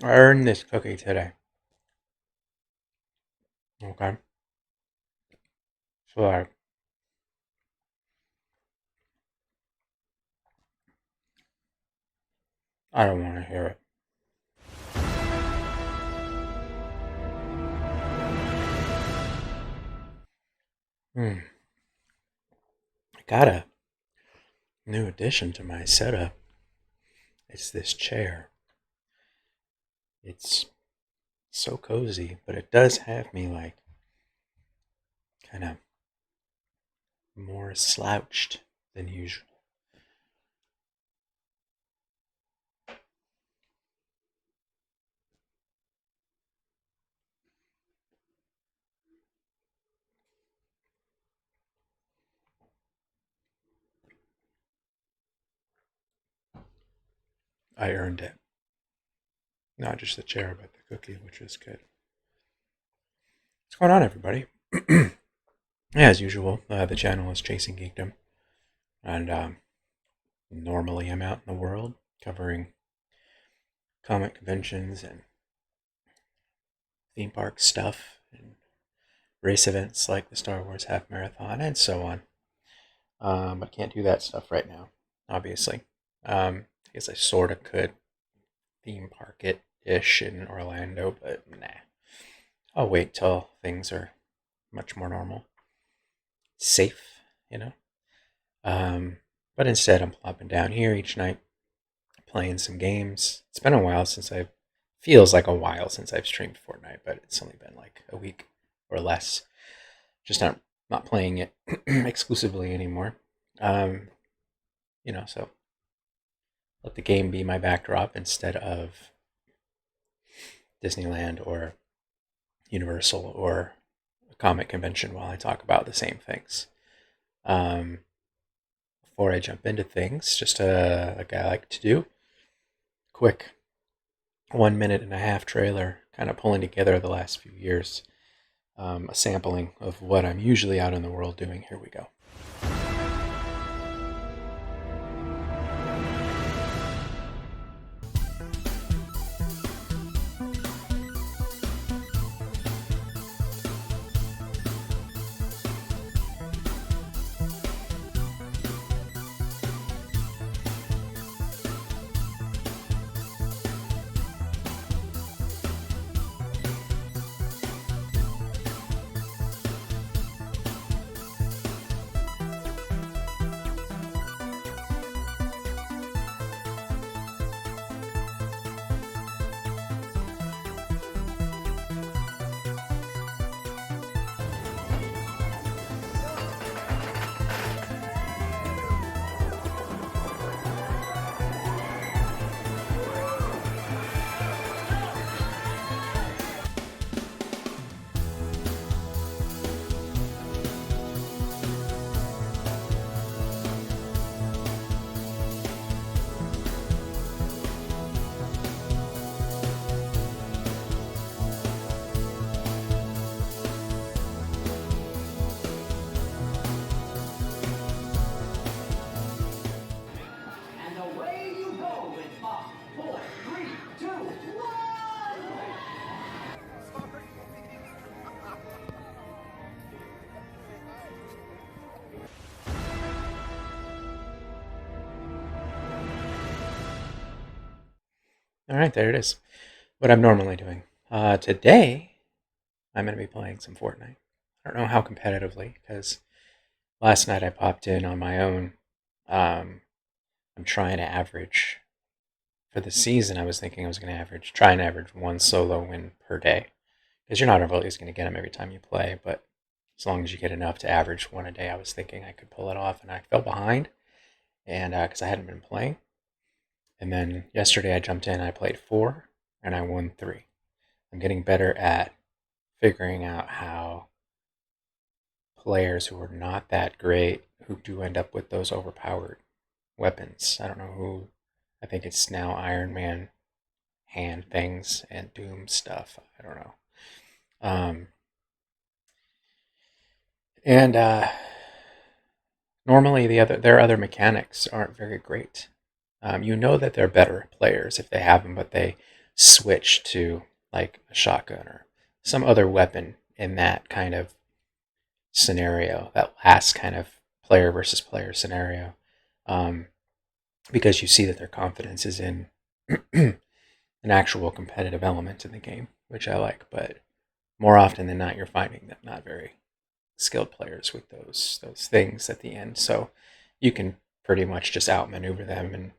I earned this cookie today. Okay. So I don't want to hear it. Hmm. I got a new addition to my setup. It's this chair. It's so cozy, but it does have me like kind of more slouched than usual. I earned it. Not just the chair, but the cookie, which is good. What's going on, everybody? As usual, the channel is Chasing Geekdom, and normally I'm out in the world covering comic conventions and theme park stuff and race events like the Star Wars Half Marathon and so on. But can't do that stuff right now, obviously. I guess I sort of could theme park it ish in Orlando, but nah. I'll wait till things are much more normal, safe, you know. Um, but instead, I'm plopping down here each night, playing some games. It's been a while since I've feels like a while since I've streamed Fortnite, but it's only been like a week or less. Just not playing it exclusively anymore. Um, so let the game be my backdrop instead of Disneyland or Universal or a comic convention while I talk about the same things. Um, Before I jump into things, just like I like to do, quick 1 minute and a half trailer, kind of pulling together the last few years, a sampling of what I'm usually out in the world doing. Here we go. And away you go with 5, 4, 3, 2, 1! All right, there it is. What I'm normally doing. Today, I'm going to be playing some Fortnite. I don't know how competitively, because last night I popped in on my own. I'm trying to average for the season. I was thinking I was going to try and average one solo win per day, because you're not always going to get them every time you play. But as long as you get enough to average one a day, I was thinking I could pull it off. And I fell behind, and because I hadn't been playing. And then yesterday I jumped in. I played 4, and I won 3. I'm getting better at figuring out how players who are not that great, who do end up with those overpowered weapons. I don't know who. I think it's now Iron Man hand things and Doom stuff. I don't know. Um, and Normally their other mechanics aren't very great. You know that they're better players if they have them, but they switch to like a shotgun or some other weapon in that kind of scenario, that last kind of player versus player scenario, um, because you see that their confidence is in an actual competitive element in the game, which I like. But more often than not, you're finding them not very skilled players with those things at the end. So you can pretty much just outmaneuver them, and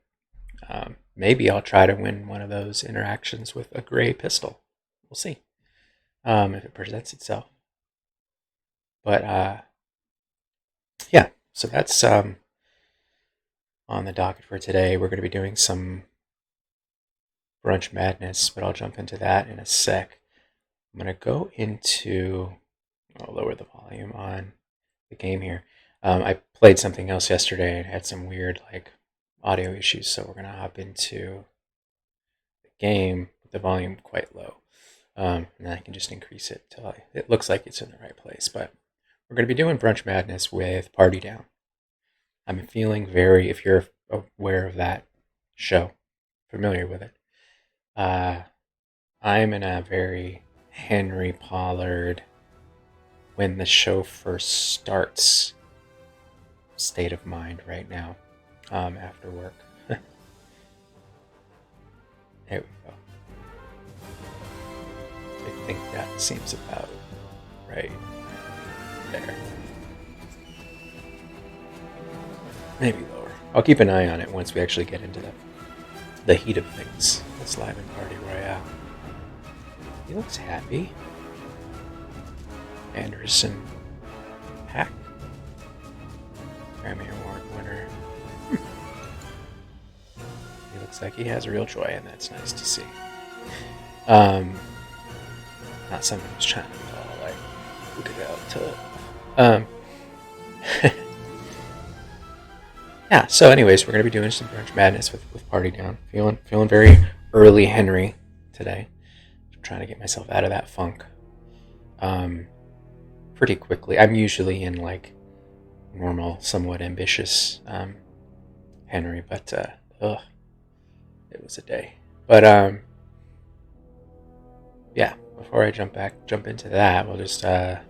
maybe I'll try to win one of those interactions with a gray pistol. We'll see if it presents itself. But yeah, so that's on the docket for today. We're going to be doing some brunch madness, but I'll jump into that in a sec. I'm going to go into, I'll lower the volume on the game here. I played something else yesterday and had some weird like audio issues, so we're going to hop into the game with the volume quite low. And then I can just increase it till it looks like it's in the right place. But we're going to be doing Brunch Madness with Party Down. I'm feeling very, if you're aware of that show, familiar with it, I'm in a very Henry Pollard, when the show first starts, state of mind right now, after work. There we go. I think that seems about right there. Maybe lower. I'll keep an eye on it once we actually get into the heat of things. Let's live in Party Royale. He looks happy. Anderson Paak, Grammy Award winner. He looks like he has real joy, and that's nice to see. Not someone who's trying to be all like, look at that. Yeah, so anyways, we're going to be doing some Brunch Madness with Party Down. Feeling very early Henry today. I'm trying to get myself out of that funk pretty quickly. I'm usually in like normal, somewhat ambitious Henry, but it was a day. But yeah, before I jump into that, we'll just a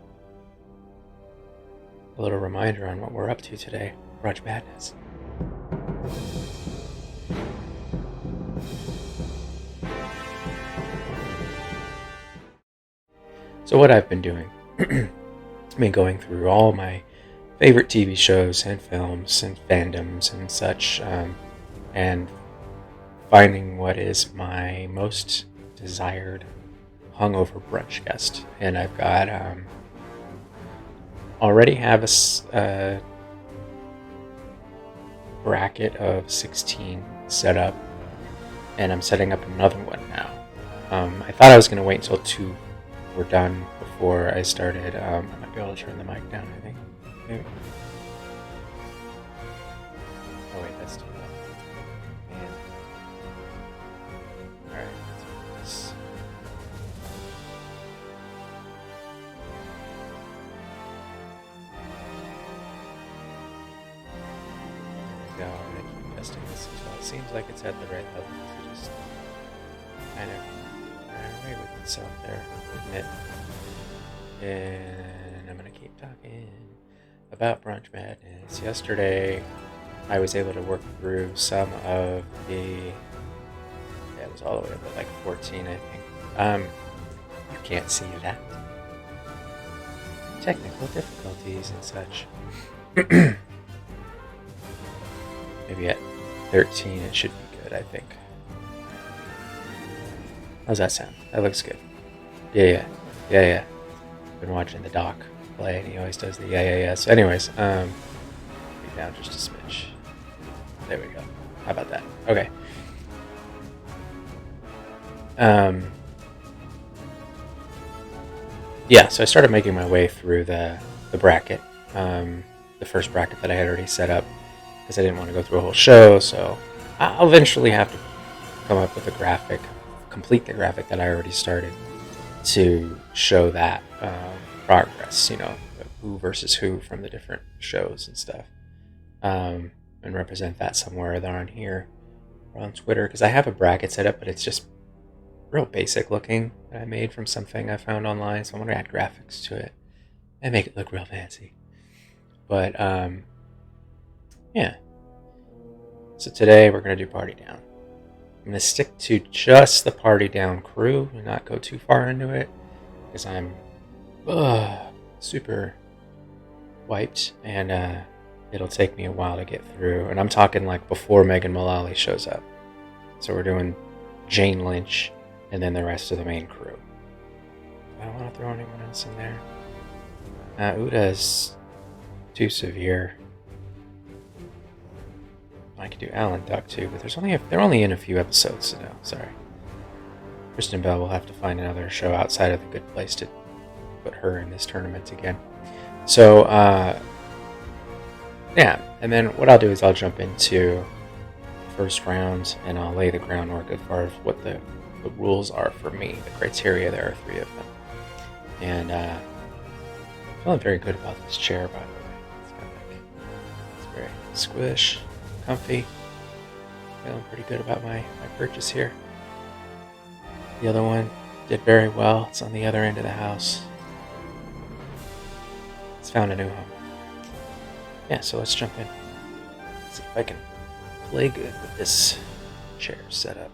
little reminder on what we're up to today. Brunch Madness. So what I've been doing, I've been going through all my favorite TV shows and films and fandoms and such, and finding what is my most desired hungover brunch guest. And I've got already have a bracket of 16 set up, and I'm setting up another one now. I thought I was going to wait until 2 were done before I started. I might be able to turn the mic down, I think. Maybe. Oh wait, that's too loud. Man. Alright, let's do this. There we go. I'm going to keep testing this as well. It seems like it's at the right level, so just kind of ran away with myself there, admit. And I'm going to keep talking about Brunch Madness. Yesterday, I was able to work through some of it was all the way up to like 14, I think. You can't see that. Technical difficulties and such. Maybe at 13 it should be good, I think. How's that sound? That looks good. Yeah. Been watching the doc play, and he always does the yeah. So anyways, be down just a smidge. There we go. How about that? Okay. Yeah, so I started making my way through the bracket, the first bracket that I had already set up, because I didn't want to go through a whole show, so I'll eventually have to come up with a graphic, complete the graphic that I already started, to show that progress, who versus who from the different shows and stuff, and represent that somewhere on here or on Twitter, because I have a bracket set up, but it's just real basic looking that I made from something I found online. So I want to add graphics to it and make it look real fancy. But yeah. So today we're gonna do Party Down. I'm gonna stick to just the Party Down crew and not go too far into it because I'm super wiped and it'll take me a while to get through. And I'm talking like before Megan Mullally shows up. So we're doing Jane Lynch and then the rest of the main crew. I don't want to throw anyone else in there. Uda's too severe. I could do Alan Duck too, but they're only in a few episodes, so no, sorry. Kristen Bell will have to find another show outside of The Good Place to put her in this tournament again. So, yeah, and then what I'll do is I'll jump into the first round and I'll lay the groundwork as far as what the rules are for me, the criteria. There are 3 of them. And I'm feeling very good about this chair, by the way. It's very squish, comfy. Feeling pretty good about my purchase here. The other one did very well. It's on the other end of the house. It's found a new home. Yeah, so let's jump in. See if I can play good with this chair setup.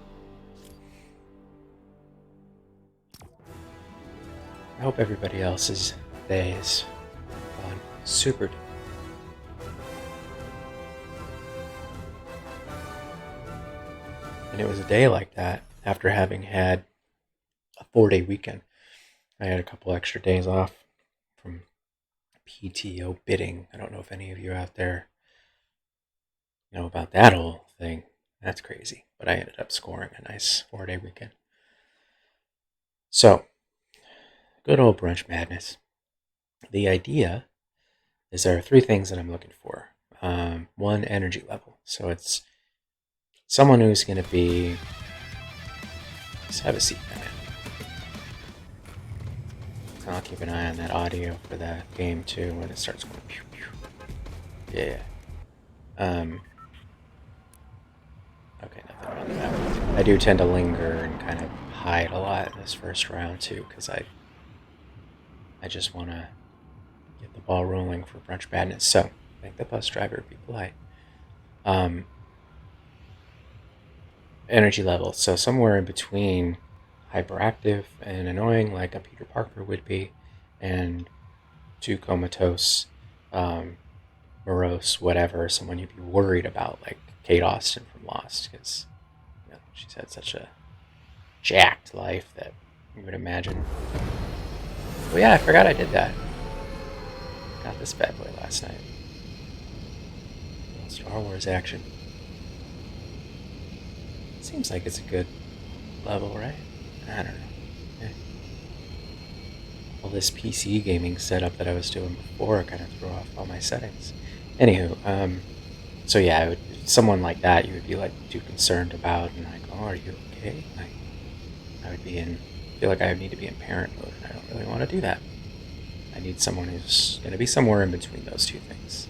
I hope everybody else's day is gone super. And it was a day like that after having had a 4-day weekend. I had a couple extra days off from PTO bidding. I don't know if any of you out there know about that whole thing. That's crazy. But I ended up scoring a nice 4-day weekend. So, good old brunch madness. The idea is there are 3 things that I'm looking for. 1, energy level. So it's someone who's going to be... Just have a seat, man. I'll keep an eye on that audio for that game too when it starts going pew pew. Yeah. Okay, nothing wrong with that. I do tend to linger and kind of hide a lot in this first round too, because I just want to get the ball rolling for Brunch Madness. So, make the bus driver be polite. Energy level. So somewhere in between hyperactive and annoying, like a Peter Parker would be, and too comatose, morose, whatever, someone you'd be worried about, like Kate Austen from Lost, because she's had such a jacked life that you would imagine. Oh yeah, I forgot I did that. Got this bad boy last night. Star Wars action. Seems like it's a good level, right? I don't know. Yeah. All this PC gaming setup that I was doing before kind of threw off all my settings. Anywho, so yeah, someone like that you would be like too concerned about, and like, oh, are you okay? Like, I would feel like I would need to be in parent mode, and I don't really want to do that. I need someone who's going to be somewhere in between those 2 things.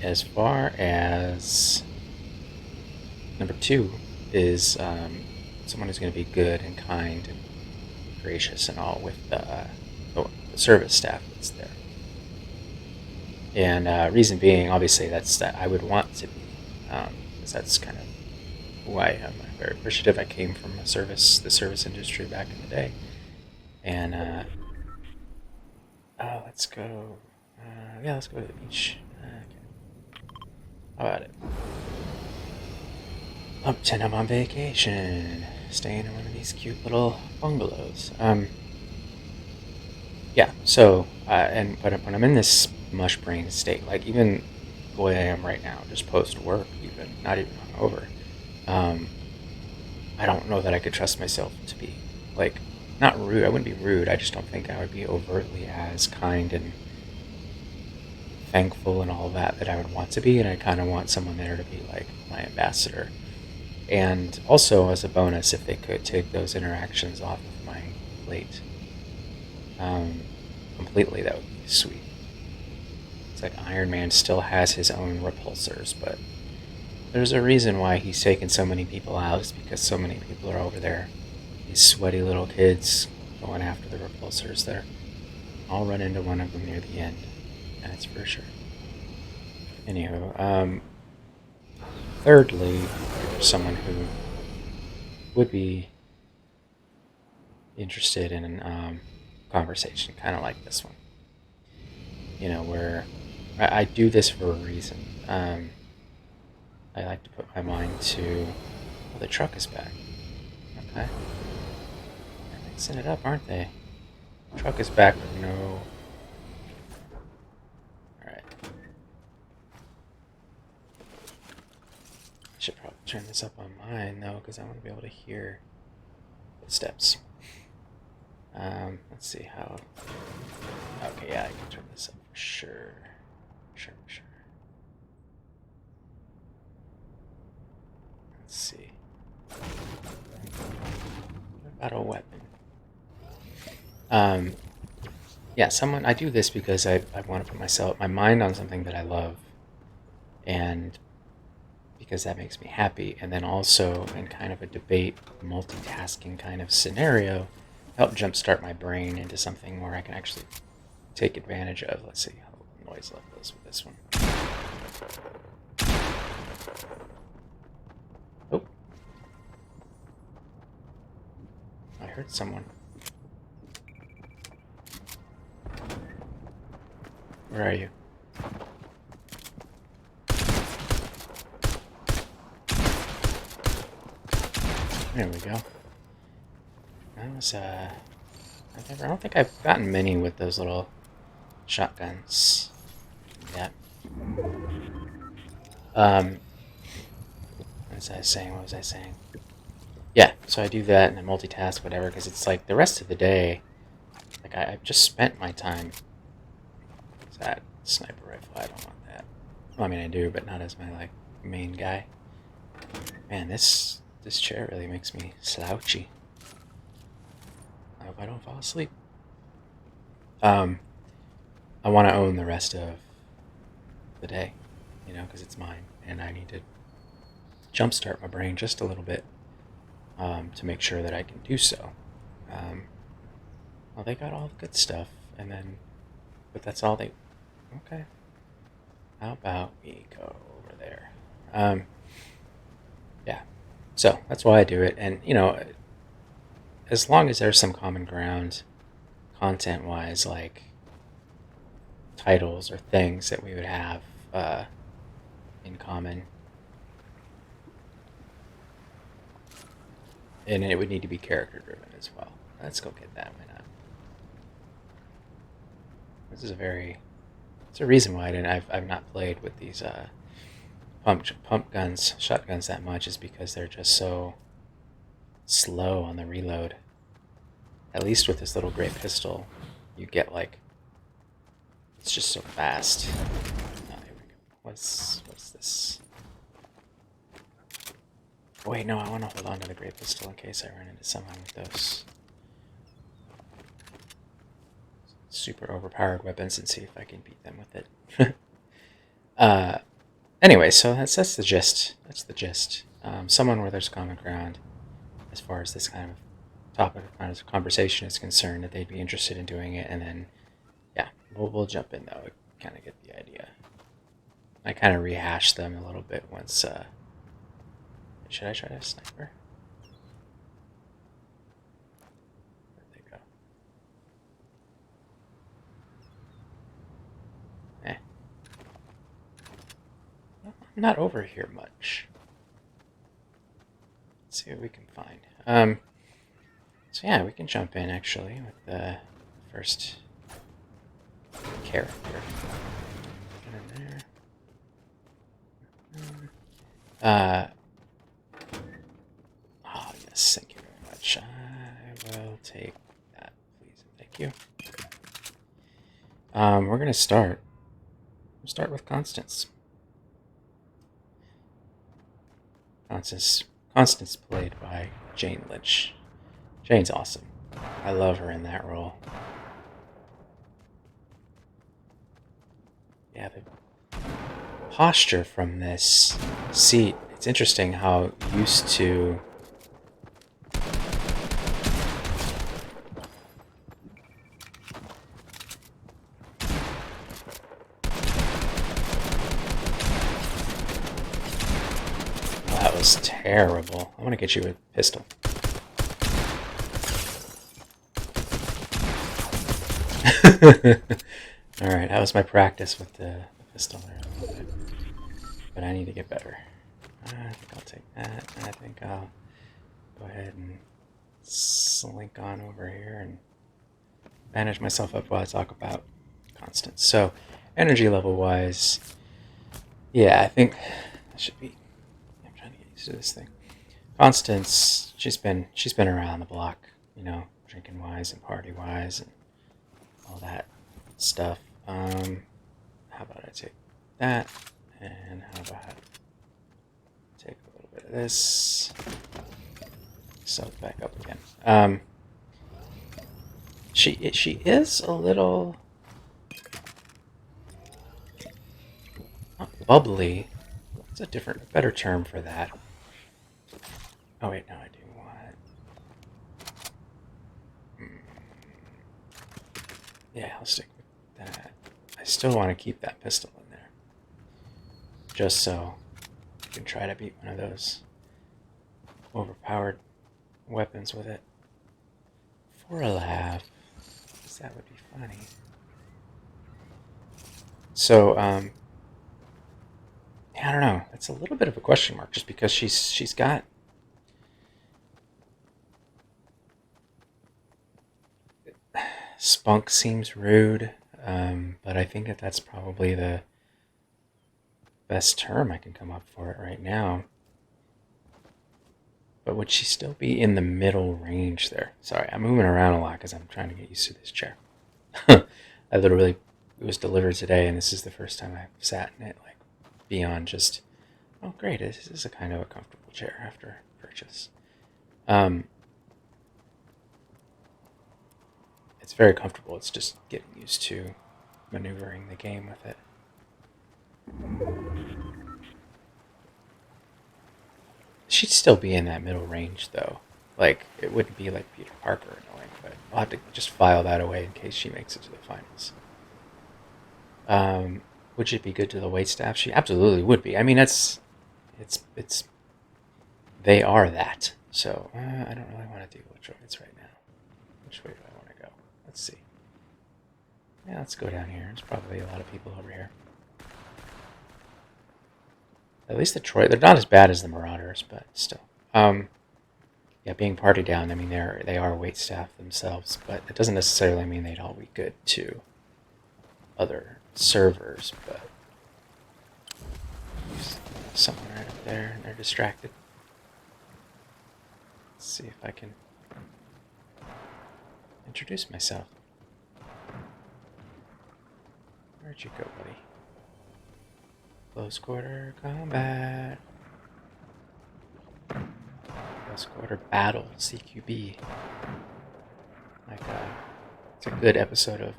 As far as number 2 is someone who's going to be good and kind and gracious and all with the service staff that's there. And reason being, obviously, that's that I would want to be, because that's kind of who I am. I'm very appreciative. I came from the service industry back in the day. And let's go. Let's go to the beach. Okay. How about it? Upton, I'm on vacation, staying in one of these cute little bungalows. So, but when I'm in this mush brain state, like even the way I am right now, just post work, even not even hungover, I don't know that I could trust myself to be like not rude. I wouldn't be rude. I just don't think I would be overtly as kind and thankful and all that I would want to be. And I kind of want someone there to be like my ambassador. And also, as a bonus, if they could take those interactions off of my plate completely, that would be sweet. It's like Iron Man still has his own repulsors, but There's a reason why he's taken so many people out, is because so many people are over there. These sweaty little kids going after the repulsors there. I'll run into one of them near the end. That's for sure. Anywho, thirdly, for someone who would be interested in a conversation kind of like this one, where I do this for a reason. I like to put my mind to, well, the truck is back. Okay. They're mixing it up, aren't they? The truck is back with no... Alright. I should probably turn this up on mine, though, because I want to be able to hear footsteps. Let's see how... Okay, yeah, I can turn this up for sure. Sure. Let's see. What about a weapon? Yeah, I do this because I want to put my mind on something that I love, and because that makes me happy, and then also in kind of a debate, multitasking kind of scenario, help jumpstart my brain into something where I can actually take advantage of. Let's see how the noise level is with this one. Oh. I heard someone. Where are you? There we go. That was, I don't think I've gotten many with those little shotguns yet. What was I saying? Yeah, so I do that and I multitask, whatever, because it's like the rest of the day, like I've just spent my time. What's that? Sniper rifle, I don't want that. Well, I mean, I do, but not as my, main guy. Man, this chair really makes me slouchy. I hope I don't fall asleep. I want to own the rest of the day, because it's mine, and I need to jumpstart my brain just a little bit to make sure that I can do so. Well, they got all the good stuff, but that's all they... Okay. How about we go over there? Yeah. So, that's why I do it, and, as long as there's some common ground, content-wise, like titles or things that we would have in common, and it would need to be character-driven as well. Let's go get that. Why not? This is it's a reason why I've not played with these pump guns, shotguns that much, is because they're just so slow on the reload. At least with this little gray pistol, you get it's just so fast. Oh, here we go. What's this? Oh, wait, no, I want to hold on to the gray pistol in case I run into someone with those super overpowered weapons and see if I can beat them with it. Anyway, so that's the gist. That's the gist. Someone where there's common ground as far as this kind of topic of conversation is concerned, that they'd be interested in doing it, and then, yeah, we'll jump in, though, kind of get the idea. I kind of rehash them a little bit once, should I try to sniper? Where'd they go? Well, I'm not over here much. Let's see what we can find. So yeah, we can jump in, actually, with the first character. Get in there. Oh, yes, thank you very much. I will take that, please, and thank you. We're going to start. We'll start with Constance. Constance played by Jane Lynch. Jane's awesome. I love her in that role. Yeah, posture from this seat. It's interesting how used to that was terrible. I want to get you a pistol. Alright, that was my practice with the pistol there a little bit. But I need to get better. I think I'll take that. I think I'll go ahead and slink on over here and manage myself up while I talk about constants. So, energy level wise, yeah, I think I should be. I'm trying to get used to this thing. Constance, she's been around the block, drinking wise and party wise and all that stuff. How about I take that, and how about I take a little bit of this, so back up again. She is a little not bubbly. It's a better term for that. Oh wait, no, I do want. Yeah, I'll stick with that. I still want to keep that pistol in there, just so you can try to beat one of those overpowered weapons with it. For a laugh, because that would be funny. So, yeah, I don't know. It's a little bit of a question mark, just because she's got. Spunk seems rude, but I think that's probably the best term I can come up for it right now. But would she still be in the middle range there? Sorry, I'm moving around a lot because I'm trying to get used to this chair. It was delivered today, and this is the first time I've sat in it, like, beyond just, oh great, this is a kind of a comfortable chair after purchase. It's very comfortable. It's just getting used to maneuvering the game with it. She'd still be in that middle range, though. Like, it wouldn't be like Peter Parker annoying, but I'll have to just file that away in case she makes it to the finals. Would she be good to the waitstaff? She absolutely would be. I mean, it's they are that. So, I don't really want to deal with droids right now. Which way do I want to go? Let's see. Yeah, let's go down here. There's probably a lot of people over here. At least the droid, they're not as bad as the Marauders, but still. Yeah, being party down, I mean, they are waitstaff themselves, but it doesn't necessarily mean they'd all be good to other servers, but there's someone right up there, and they're distracted. Let's see if I can introduce myself. Where'd you go, buddy? Close quarter combat. Close quarter battle, CQB. Like it's a good episode of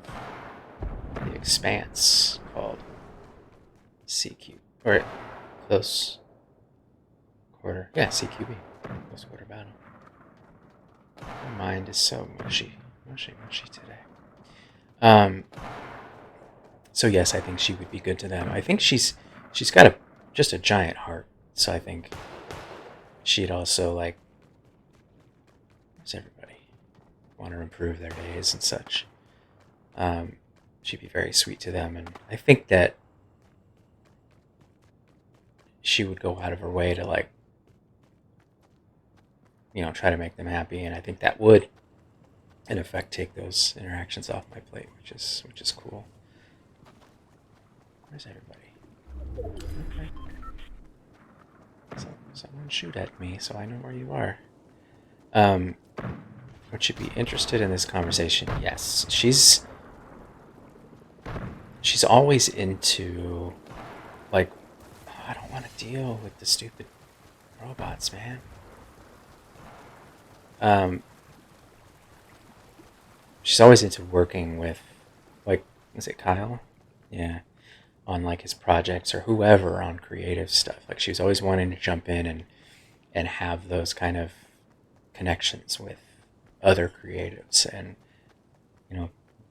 The Expanse called CQ, or Close Quarter. Yeah, CQB. Close quarter battle. My mind is so mushy today. So yes, I think she would be good to them. I think she's got just a giant heart. So I think she'd also like, as everybody, want to improve their days and such. She'd be very sweet to them, and I think that she would go out of her way to like, try to make them happy, and I think that would, in effect, take those interactions off my plate, which is cool. Where's everybody? Okay. So, someone shoot at me so I know where you are. Would you be interested in this conversation? Yes. She's always into, like, oh, I don't want to deal with the stupid robots, man. She's always into working with, like, is it Kyle? Yeah. on like his projects or whoever on creative stuff. Like she was always wanting to jump in and have those kind of connections with other creatives. And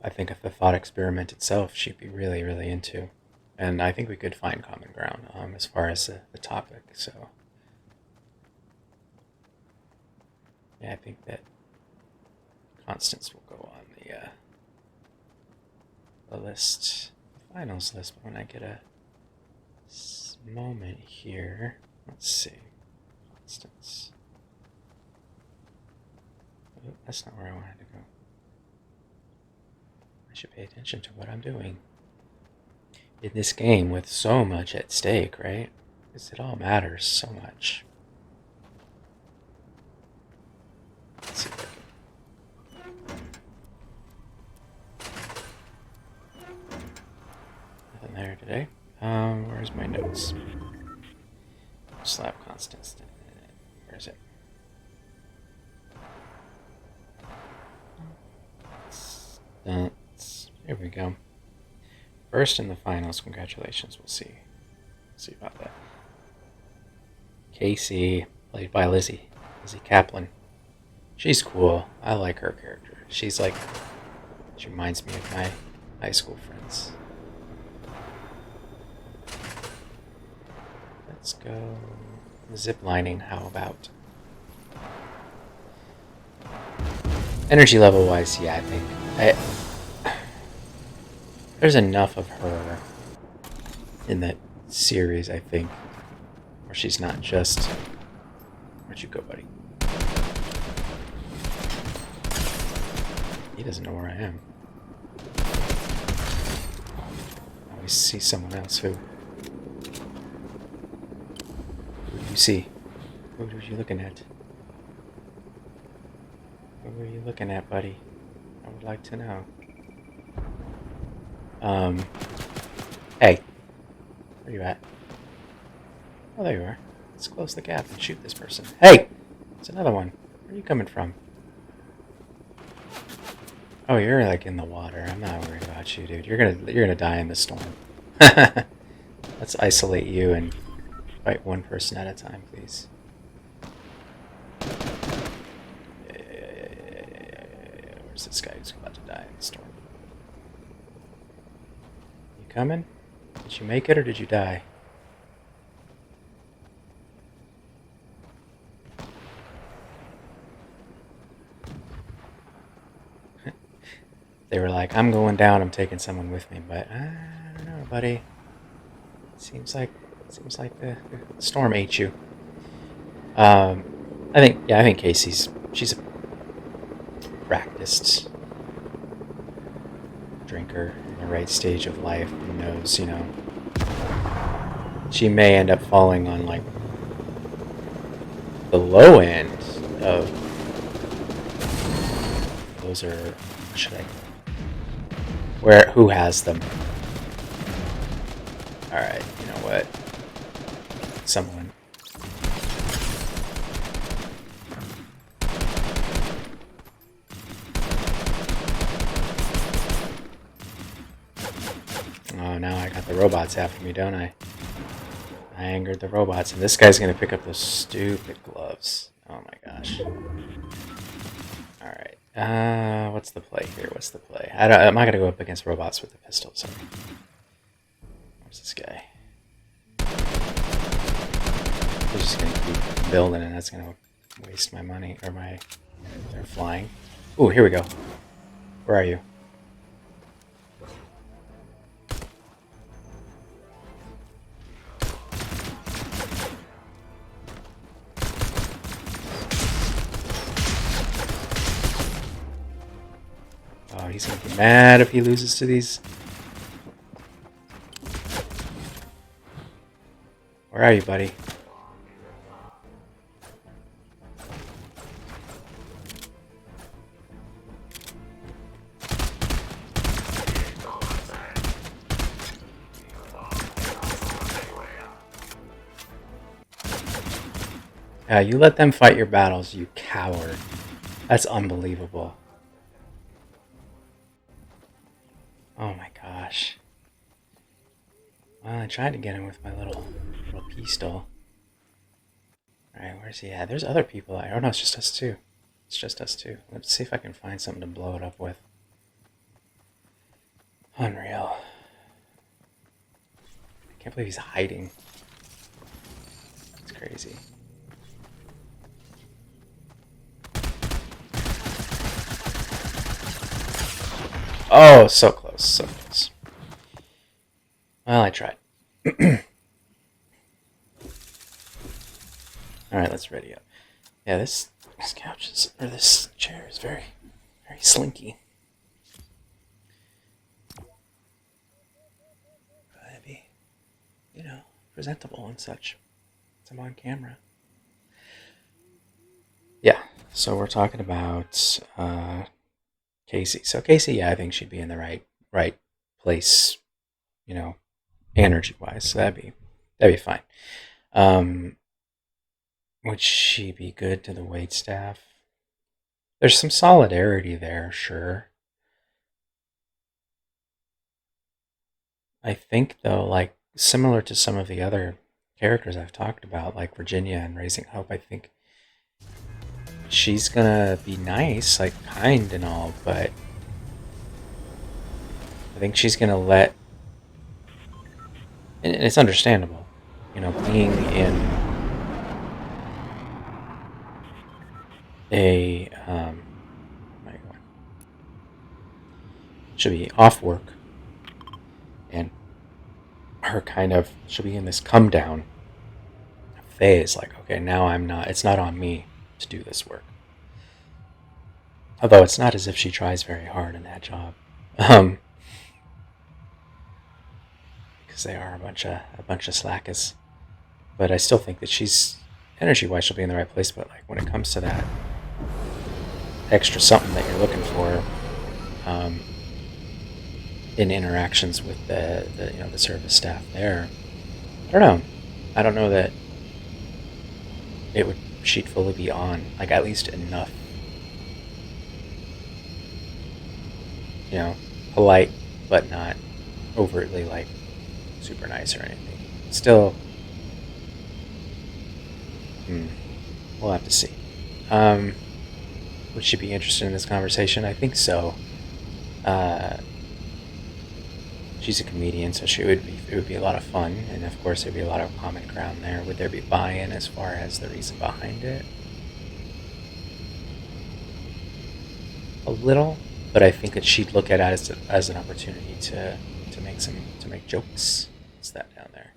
I think if the thought experiment itself, she'd be really, really into. And I think we could find common ground as far as the topic. So yeah, I think that Constance will go on the list, the finals list. But when I get a moment here, let's see, Constance. Oh, that's not where I wanted to go. I should pay attention to what I'm doing in this game with so much at stake, right? Because it all matters so much. Let's see if I can. Nothing there today. Where's my notes? Slap Constance. Where is it? Here we go. First in the finals. Congratulations. We'll see. See about that. Casey, played by Lizzie Kaplan. She's cool. I like her character. She reminds me of my high school friends. Let's go zip lining. How about? Energy level wise, yeah, I think there's enough of her in that series, I think, where she's not just. Where'd you go, buddy? He doesn't know where I am. I always see someone else who. Who do you see? Who are you looking at? What were you looking at, buddy? I would like to know. Hey. Where you at? Oh, there you are. Let's close the gap and shoot this person. Hey! It's another one. Where are you coming from? Oh, you're like in the water. I'm not worried about you, dude. You're gonna die in the storm. Let's isolate you and fight one person at a time, please. Where's this guy who's about to die in the storm? You coming? Did you make it or did you die? They were like, I'm going down, I'm taking someone with me, but I don't know, buddy. Seems like the storm ate you. I think she's a practiced drinker in the right stage of life who knows, she may end up falling on like the low end of those are who has them? Alright, you know what? Someone. Oh, now I got the robots after me, don't I? I angered the robots, and this guy's gonna pick up those stupid gloves. Oh my gosh. Alright. What's the play here? What's the play? I'm not gonna go up against robots with a pistol, so. Where's this guy? He's just gonna keep building, and that's gonna waste my money, or my... They're flying. Ooh, here we go. Where are you? Oh, he's gonna be mad if he loses to these. Where are you, buddy? You let them fight your battles, you coward. That's unbelievable. Oh my gosh. Well, I tried to get him with my little pistol. Alright, where's he at? There's other people. Oh no, it's just us two. It's just us two. Let's see if I can find something to blow it up with. Unreal. I can't believe he's hiding. It's crazy. Oh, so close, so close. Well, I tried. Alright, let's ready up. Yeah, this couch is, or this chair is very slinky. Gotta be, presentable and such. I'm on camera. Yeah, so we're talking about Casey. So Casey, yeah, I think she'd be in the right place, energy wise. So that'd be fine. Would she be good to the wait staff? There's some solidarity there, sure. I think though, like similar to some of the other characters I've talked about, like Virginia and Raising Hope, I think she's gonna be nice, like kind and all, but I think she's gonna let, and it's understandable, being in a should be off work, and her she'll be in this come down phase, like, okay, now it's not on me to do this work. Although it's not as if she tries very hard in that job, because they are a bunch of slackers. But I still think that she's energy-wise, she'll be in the right place. But like when it comes to that extra something that you're looking for, in interactions with the service staff there, I don't know. I don't know that she'd fully be on, like at least enough, polite, but not overtly like super nice or anything. Still, we'll have to see. Would she be interested in this conversation? I think so. She's a comedian, so it would be a lot of fun, and of course there'd be a lot of common ground there. Would there be buy-in as far as the reason behind it? A little, but I think that she'd look at it as an opportunity to make jokes. What's that down there?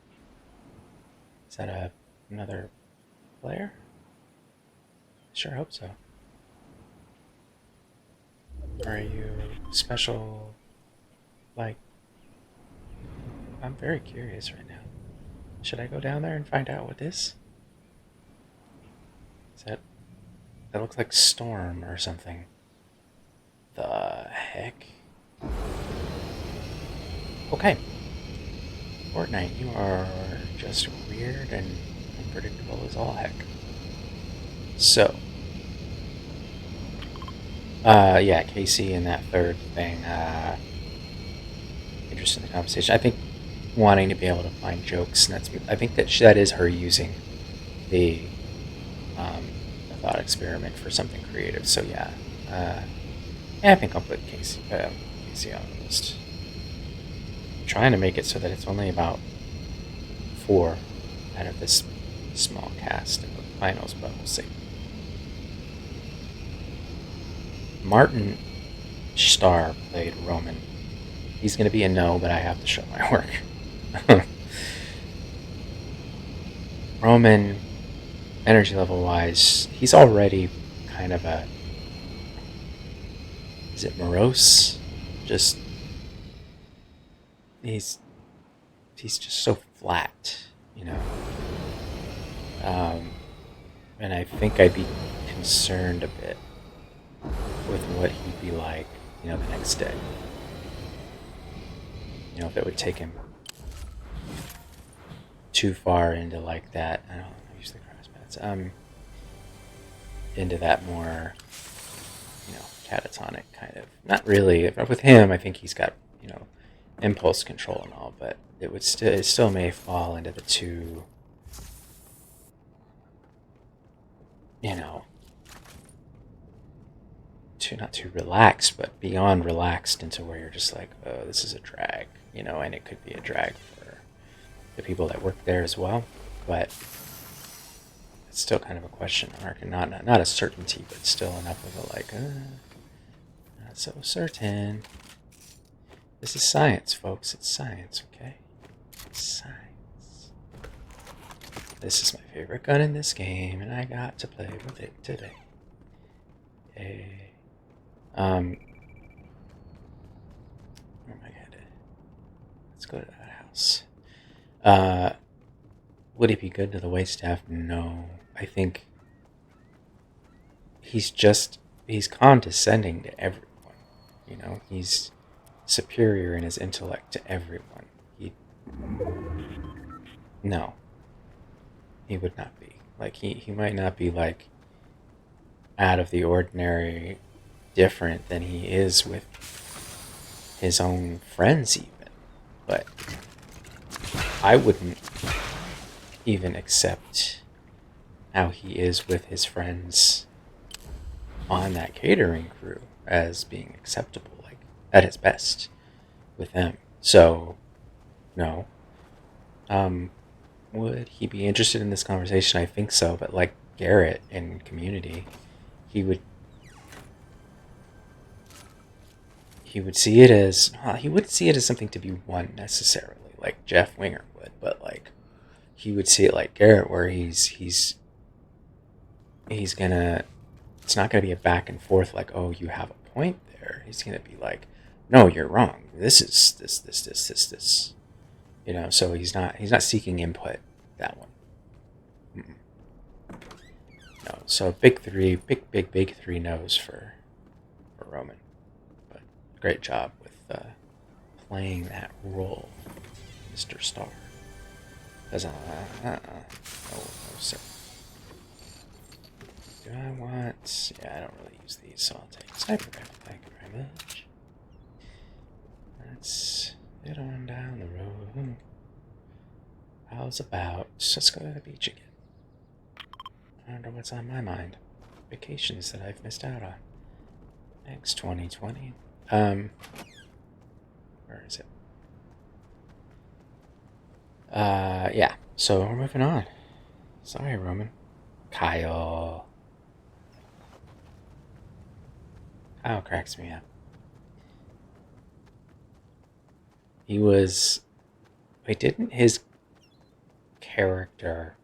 Is that another player? I sure hope so. Are you special? Like, I'm very curious right now. Should I go down there and find out what this? Is that looks like Storm or something? The heck? Okay. Fortnite, you are just weird and unpredictable as all heck. So, yeah, Casey and that third thing, interested in the conversation. I think wanting to be able to find jokes, and I think that is her using the, the thought experiment for something creative. So yeah, I think I'll put Casey on the list. I'm trying to make it so that it's only about 4 out of this small cast in the finals, but we'll see. Martin Starr played Roman. He's going to be a no, but I have to show my work. Roman, energy level wise, he's already kind of is it morose? Just, he's just so flat, and I think I'd be concerned a bit with what he'd be like, the next day. If it would take him too far into like that, I don't know, use the cross pads, into that more, catatonic kind of, not really, with him, I think he's got, impulse control and all, but it still may fall into the too, you know, not too relaxed, but beyond relaxed into where you're just like, oh, this is a drag, and it could be a drag for the people that work there as well, but it's still kind of a question mark, and not a certainty, but still enough of a like, not so certain. This is science, folks. It's science, okay? It's science. This is my favorite gun in this game, and I got to play with it today. Yay. Where am I headed? Let's go to that house. Would he be good to the waitstaff? No. I think he's condescending to everyone. He's superior in his intellect to everyone. No. He would not be. Like, he might not be, like, out of the ordinary different than he is with his own friends even, but I wouldn't even accept how he is with his friends on that catering crew as being acceptable, like at his best with them. So no. Would he be interested in this conversation? I think so, but like Garrett in Community, he would see it as he wouldn't see it as something to be won necessarily, like Jeff Winger would, but like he would see it like Garrett, where he's gonna. It's not gonna be a back and forth like, oh, you have a point there. He's gonna be like, no, you're wrong. This is this. So he's not seeking input. That one. No. So big three no's for Roman. Great job with playing that role, Mr. Star. No, sir. Do I want... Yeah, I don't really use these, so I'll take Cyber Rifle. Thank you very much. Let's get on down the road. How's about... Let's go to the beach again. I wonder what's on my mind. Vacations that I've missed out on. Thanks, 2020. Where is it? Yeah. So we're moving on. Sorry, Roman. Kyle cracks me up. He was... Wait, didn't his character...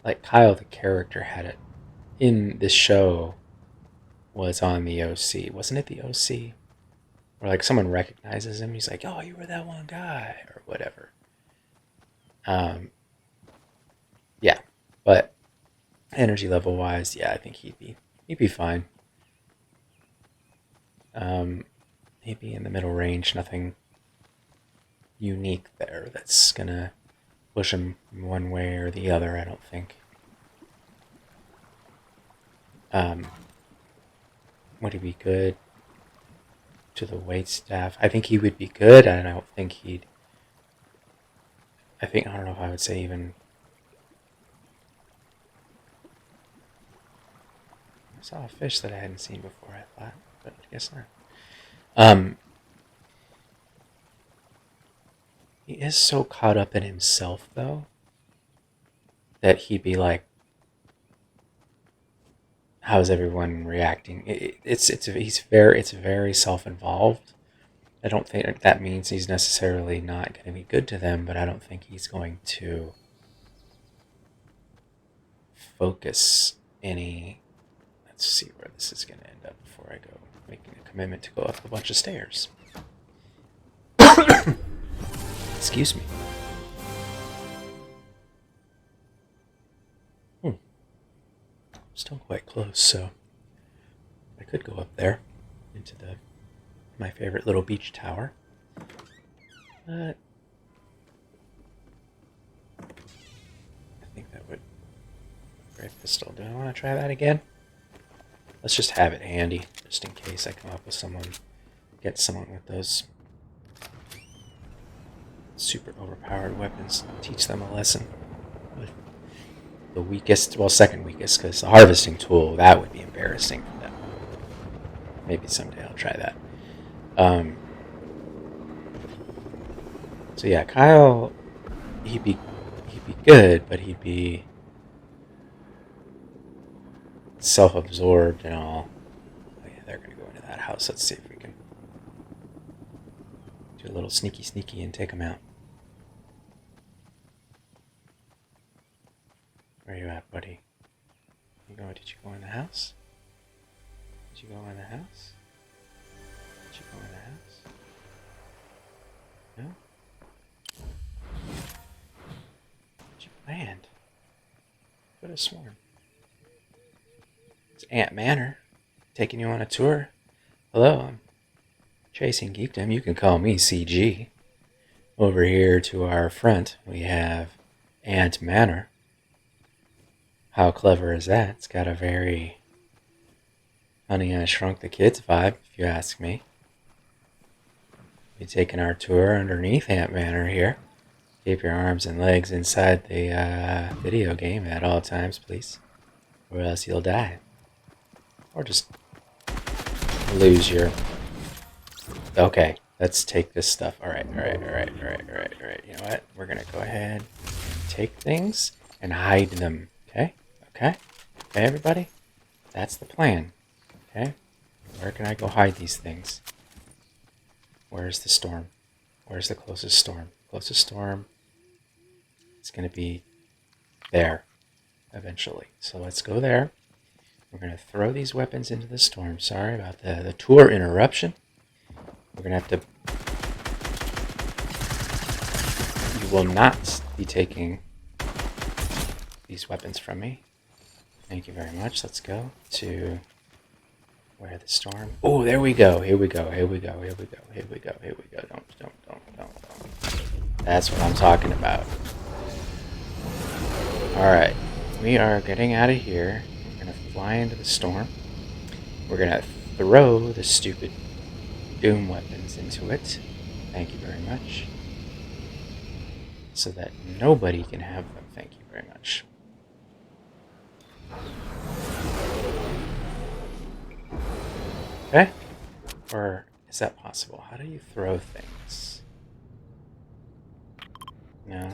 Like, Kyle, the character, had it in the show... was on the OC. Wasn't it the OC? Or like someone recognizes him. He's like, oh, you were that one guy. Or whatever. Yeah. But energy level wise, yeah, I think he'd be fine. He'd be in the middle range. Nothing unique there that's gonna push him one way or the other, I don't think. Would he be good to the wait staff? I think he would be good. I don't think he'd... I don't know if I would say even... I saw a fish that I hadn't seen before, I thought, but I guess not. He is so caught up in himself, though, that he'd be like, how's everyone reacting? It's very self-involved. I don't think that means he's necessarily not going to be good to them, but I don't think he's going to focus any... Let's see where this is going to end up before I go making a commitment to go up a bunch of stairs. Excuse me. Still quite close, so I could go up there into my favorite little beach tower. But I think that would... Great pistol. Do I want to try that again? Let's just have it handy, just in case I come up with someone get someone with those super overpowered weapons. Teach them a lesson. With the weakest, well, second weakest, because the harvesting tool, that would be embarrassing for them. Maybe someday I'll try that. So yeah, Kyle, he'd be good, but he'd be self-absorbed and all. Oh yeah, they're gonna go into that house. Let's see if we can do a little sneaky and take them out. Where are you at, buddy? Did you go in the house? Did you go in the house? Did you go in the house? No? Did you land? Could have sworn. It's Aunt Manor taking you on a tour. Hello, I'm Chasing Geekdom. You can call me CG. Over here to our front, we have Aunt Manor. How clever is that? It's got a very Honey, I Shrunk the Kids vibe, if you ask me. We're taking our tour underneath Aunt Manor here. Keep your arms and legs inside the video game at all times, please. Or else you'll die. Or just lose your... Okay, let's take this stuff. Alright. You know what? We're gonna go ahead, take things, and hide them. Okay, everybody? That's the plan. Okay? Where can I go hide these things? Where's the storm? Where's the closest storm? Closest storm is going to be there eventually. So let's go there. We're going to throw these weapons into the storm. Sorry about the tour interruption. We're going to have to... You will not be taking these weapons from me. Thank you very much. Let's go to... Where the storm... Oh, there we go. Here we go. Don't. That's what I'm talking about. Alright. We are getting out of here. We're going to fly into the storm. We're going to throw the stupid Doom weapons into it. Thank you very much. So that nobody can have them. Thank you very much. Okay? Or is that possible? How do you throw things? No.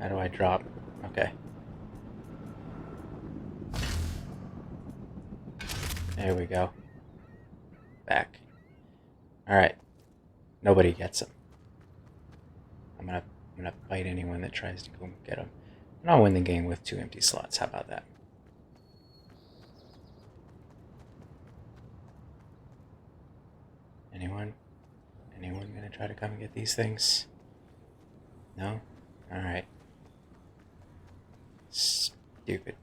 How do I drop? Okay. There we go. Back. Alright. Nobody gets them. I'm gonna bite anyone that tries to go get them. And I'll win the game with 2 empty slots. How about that? Anyone? Anyone gonna try to come and get these things? No? Alright. Stupid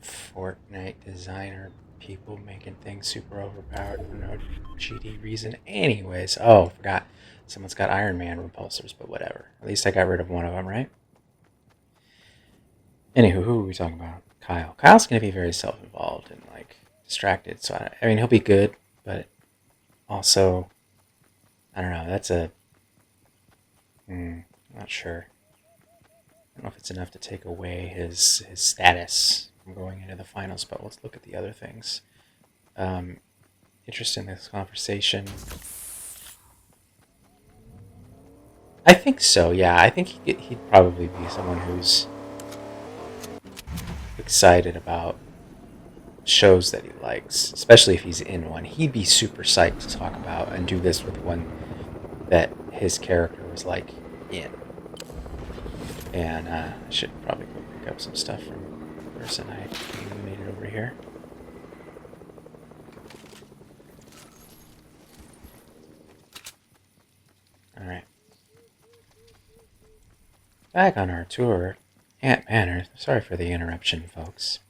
Fortnite designer people making things super overpowered for no GD reason. Anyways, oh, forgot. Someone's got Iron Man repulsors, but whatever. At least I got rid of one of them, right? Anywho, who are we talking about? Kyle. Kyle's going to be very self-involved and, like, distracted. So, I mean, he'll be good, but also, I don't know. That's a... not sure. I don't know if it's enough to take away his status from going into the finals, but let's look at the other things. Interest in this conversation. I think so, yeah. I think he'd probably be someone who's excited about shows that he likes, especially if he's in one. He'd be super psyched to talk about and do this with one that his character was like in. And I should probably go pick up some stuff from the person I made it over here. Alright. Back on our tour, Aunt Manor. Sorry for the interruption, folks.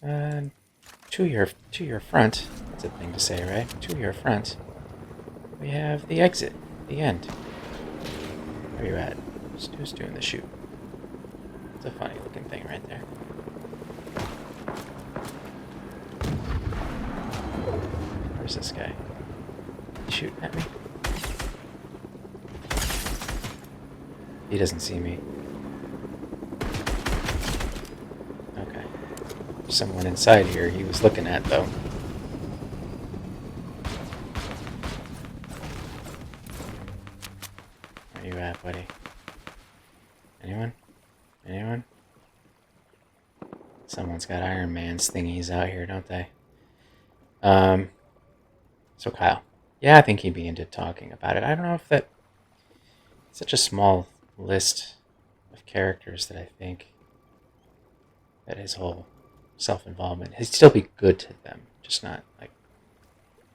To your front, that's a thing to say, right? To your front, we have the exit, the end. Where are you at? Who's doing the shoot? It's a funny looking thing right there. Where's this guy? He's shooting at me? He doesn't see me. Okay. There's someone inside here he was looking at, though. Where you at, buddy? Anyone? Anyone? Someone's got Iron Man's thingies out here, don't they? So Kyle. Yeah, I think he'd be into talking about it. I don't know if that... Such a small list of characters that I think that his whole self-involvement, he'd still be good to them, just not, like,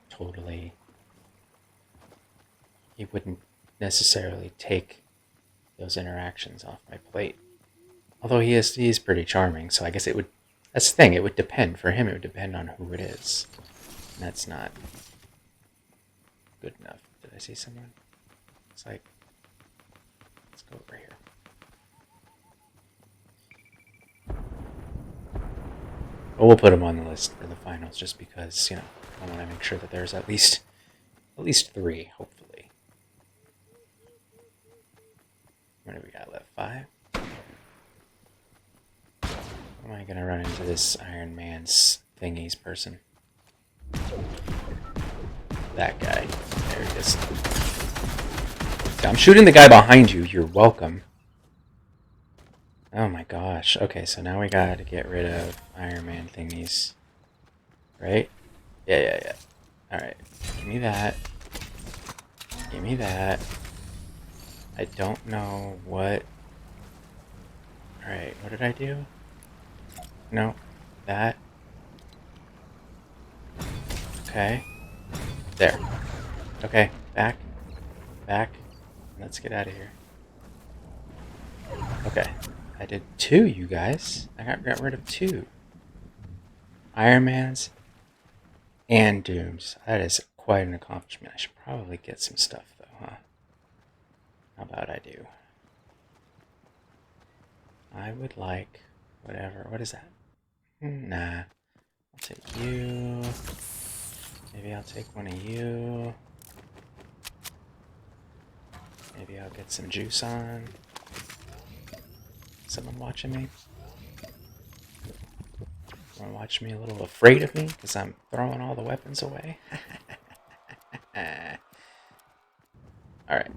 totally... He wouldn't necessarily take those interactions off my plate. Although he is pretty charming, so I guess it would... That's the thing, it would depend. For him, it would depend on who it is. And that's not good enough. Did I see someone? It's like... Let's go over here. But we'll put him on the list for the finals just because, you know, I want to make sure that there's at least 3, hopefully. What do we got left? 5? Am I gonna run into this Iron Man's thingies person? That guy. There he is. I'm shooting the guy behind you. You're welcome. Oh my gosh. Okay, so now we gotta get rid of Iron Man thingies. Right? Yeah. Alright. Give me that. Give me that. I don't know what... Alright, what did I do? No. That. Okay. There. Okay, back. Back. Let's get out of here. Okay. I did 2, you guys. I got rid of 2. Iron Man's and Doom's. That is quite an accomplishment. I should probably get some stuff, though, huh? How about I do? I would like whatever. What is that? Nah. I'll take you. Maybe I'll take one of you. Maybe I'll get some juice on. Someone watching me? Want to watch me a little afraid of me because I'm throwing all the weapons away? Alright.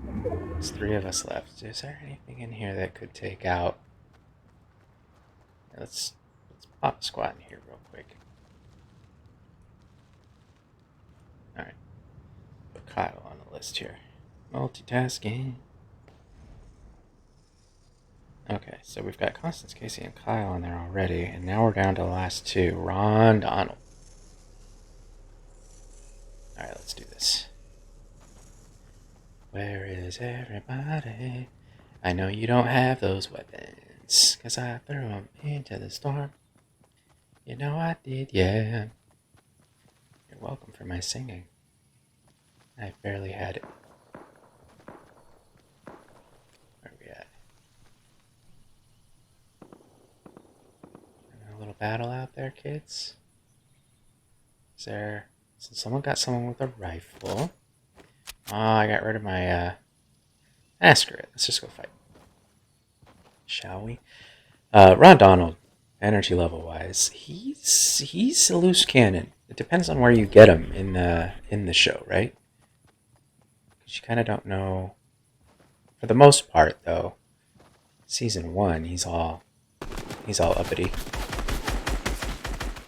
There's 3 of us left. Is there anything in here that could take out? Let's pop a squat in here real quick. Alright. Put Kyle on the list here. Multitasking. Okay, so we've got Constance, Casey, and Kyle on there already, and now we're down to the last 2. Ron, Donald. Alright, let's do this. Where is everybody? I know you don't have those weapons, 'cause I threw them into the storm. You know I did, yeah. You're welcome for my singing. I barely had it. Where are we at? A little battle out there, kids? Is there... So someone got someone with a rifle. Oh, I got rid of my, screw it. Let's just go fight. Shall we? Ron Donald, energy level wise, he's a loose cannon. It depends on where you get him in the show, right? Because you kind of don't know. For the most part, though, season 1, he's all uppity.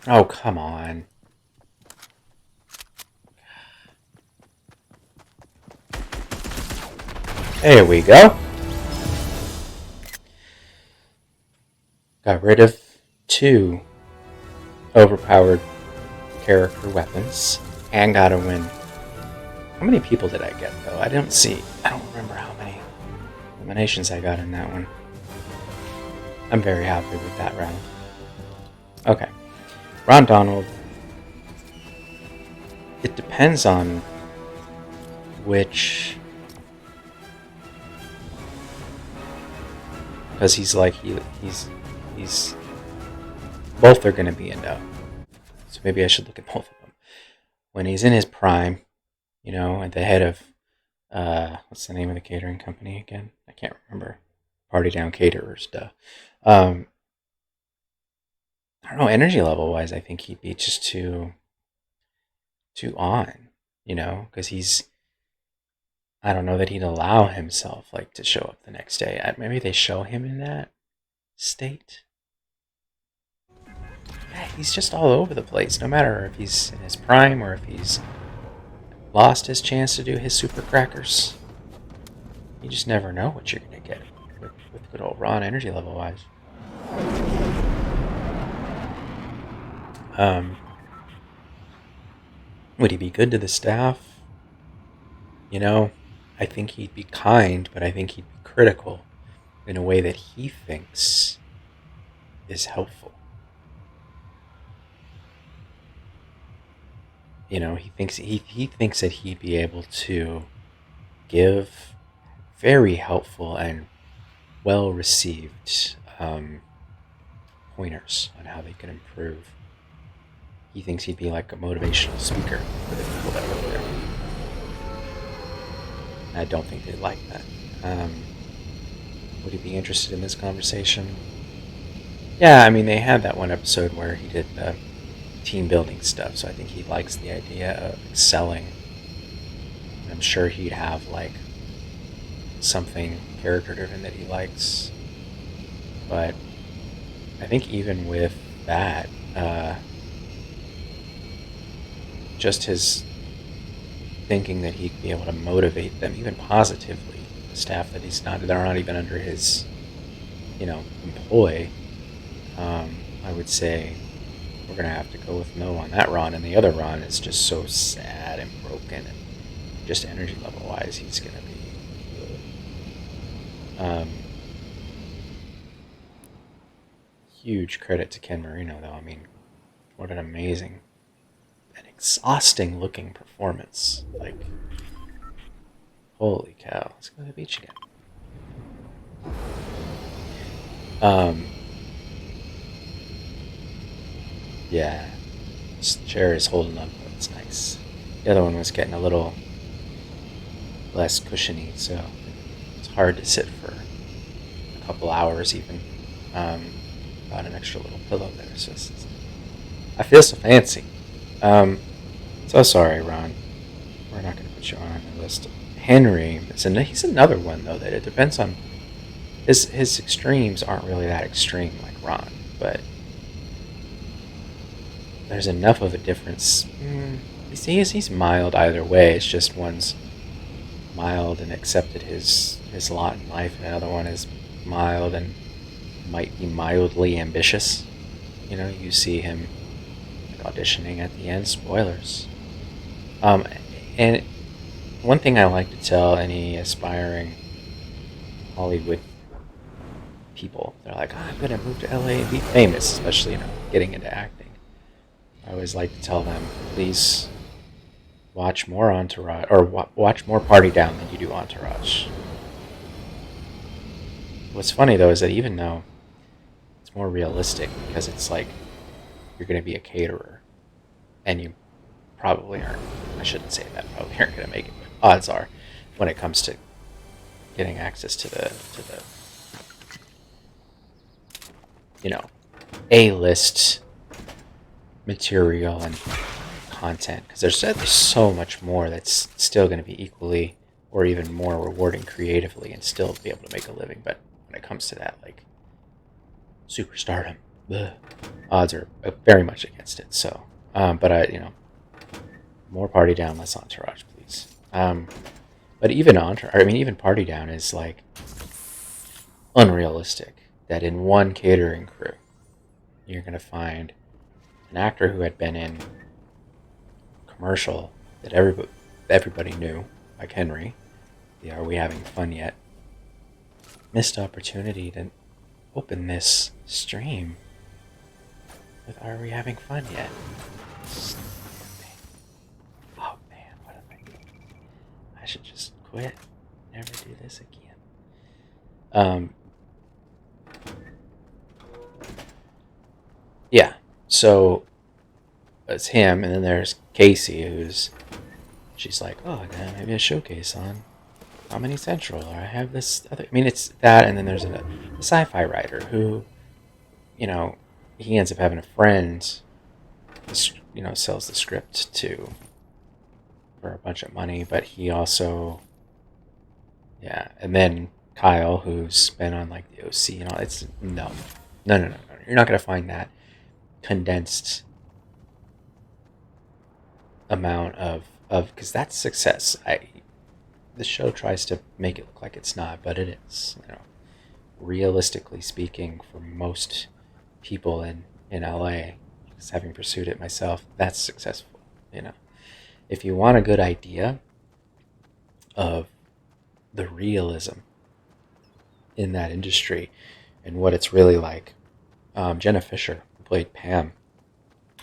Oh, come on. There we go. Got rid of 2 overpowered character weapons and got a win. How many people did I get, though? I don't remember how many eliminations I got in that one. I'm very happy with that round. Okay. Ron Donald. It depends on which... Because he's both are going to be a no. So maybe I should look at both of them. when he's in his prime, at the head of what's the name of the catering company again? I can't remember. Party Down Caterers, duh. Um, I don't know, energy level wise, I think he'd be just too on, because I don't know that he'd allow himself like to show up the next day. Maybe they show him in that state. Yeah, he's just all over the place. No matter if he's in his prime or if he's lost his chance to do his super crackers, you just never know what you're gonna get with good old Ron energy level wise. Um, would he be good to the staff? I think he'd be kind, but I think he'd be critical in a way that he thinks is helpful. He thinks that he'd be able to give very helpful and well received pointers on how they can improve. He thinks he'd be like a motivational speaker for the people that work there. I don't think they'd like that. Would he be interested in this conversation? Yeah, I mean, they had that one episode where he did the team building stuff, so I think he likes the idea of excelling. I'm sure he'd have like something character driven that he likes, but I think even with that, just his thinking that he'd be able to motivate them even positively, the staff they're not even under his employ. I would say we're gonna have to go with no on that Ron, and the other Ron is just so sad and broken, and just energy level wise, he's gonna be. Huge credit to Ken Marino, though. I mean, what an amazing and exhausting looking performance. Like, holy cow. Let's go to the beach again. Yeah, this chair is holding up. That's nice. The other one was getting a little less cushiony, so it's hard to sit for a couple hours even. Got an extra little pillow there. I feel so fancy. So sorry, Ron. We're not going to put you on the list. Henry, he's another one though that it depends on. His extremes aren't really that extreme like Ron, but there's enough of a difference. He's mild either way. It's just one's mild and accepted his lot in life, and another one is mild and might be mildly ambitious. You see him auditioning at the end. Spoilers. And one thing I like to tell any aspiring Hollywood people, they're like, I'm going to move to LA and be famous, especially, getting into acting. I always like to tell them, please watch more Entourage, or watch more Party Down than you do Entourage. What's funny, though, is that even though it's more realistic, because it's like you're going to be a caterer, and you probably aren't, I shouldn't say that, probably aren't going to make it, but odds are, when it comes to getting access to the A-list material and content, because there's so much more that's still going to be equally or even more rewarding creatively and still be able to make a living. But when it comes to that, like superstardom, the odds are very much against it. So, but more Party Down, less Entourage, please. But even even Party Down is like unrealistic. That in one catering crew, you're going to find an actor who had been in a commercial that everybody knew, like Henry. The Are We Having Fun Yet? Missed opportunity to open this stream with Are We Having Fun Yet? Oh man, what am I doing? I should just quit. Never do this again. Yeah, so it's him, and then there's Casey, she's like, oh, maybe a showcase on Comedy Central, or I have this other. I mean, it's that, and then there's a sci-fi writer who, you know, he ends up having a friend, sells the script to for a bunch of money, but he also, yeah, and then Kyle, who's been on like the OC and all. It's no. You're not gonna find that condensed amount of because that's success. The show tries to make it look like it's not, but it is. Realistically speaking, for most people in LA, just having pursued it myself, that's successful. If you want a good idea of the realism in that industry and what it's really like, Jenna Fisher, who played Pam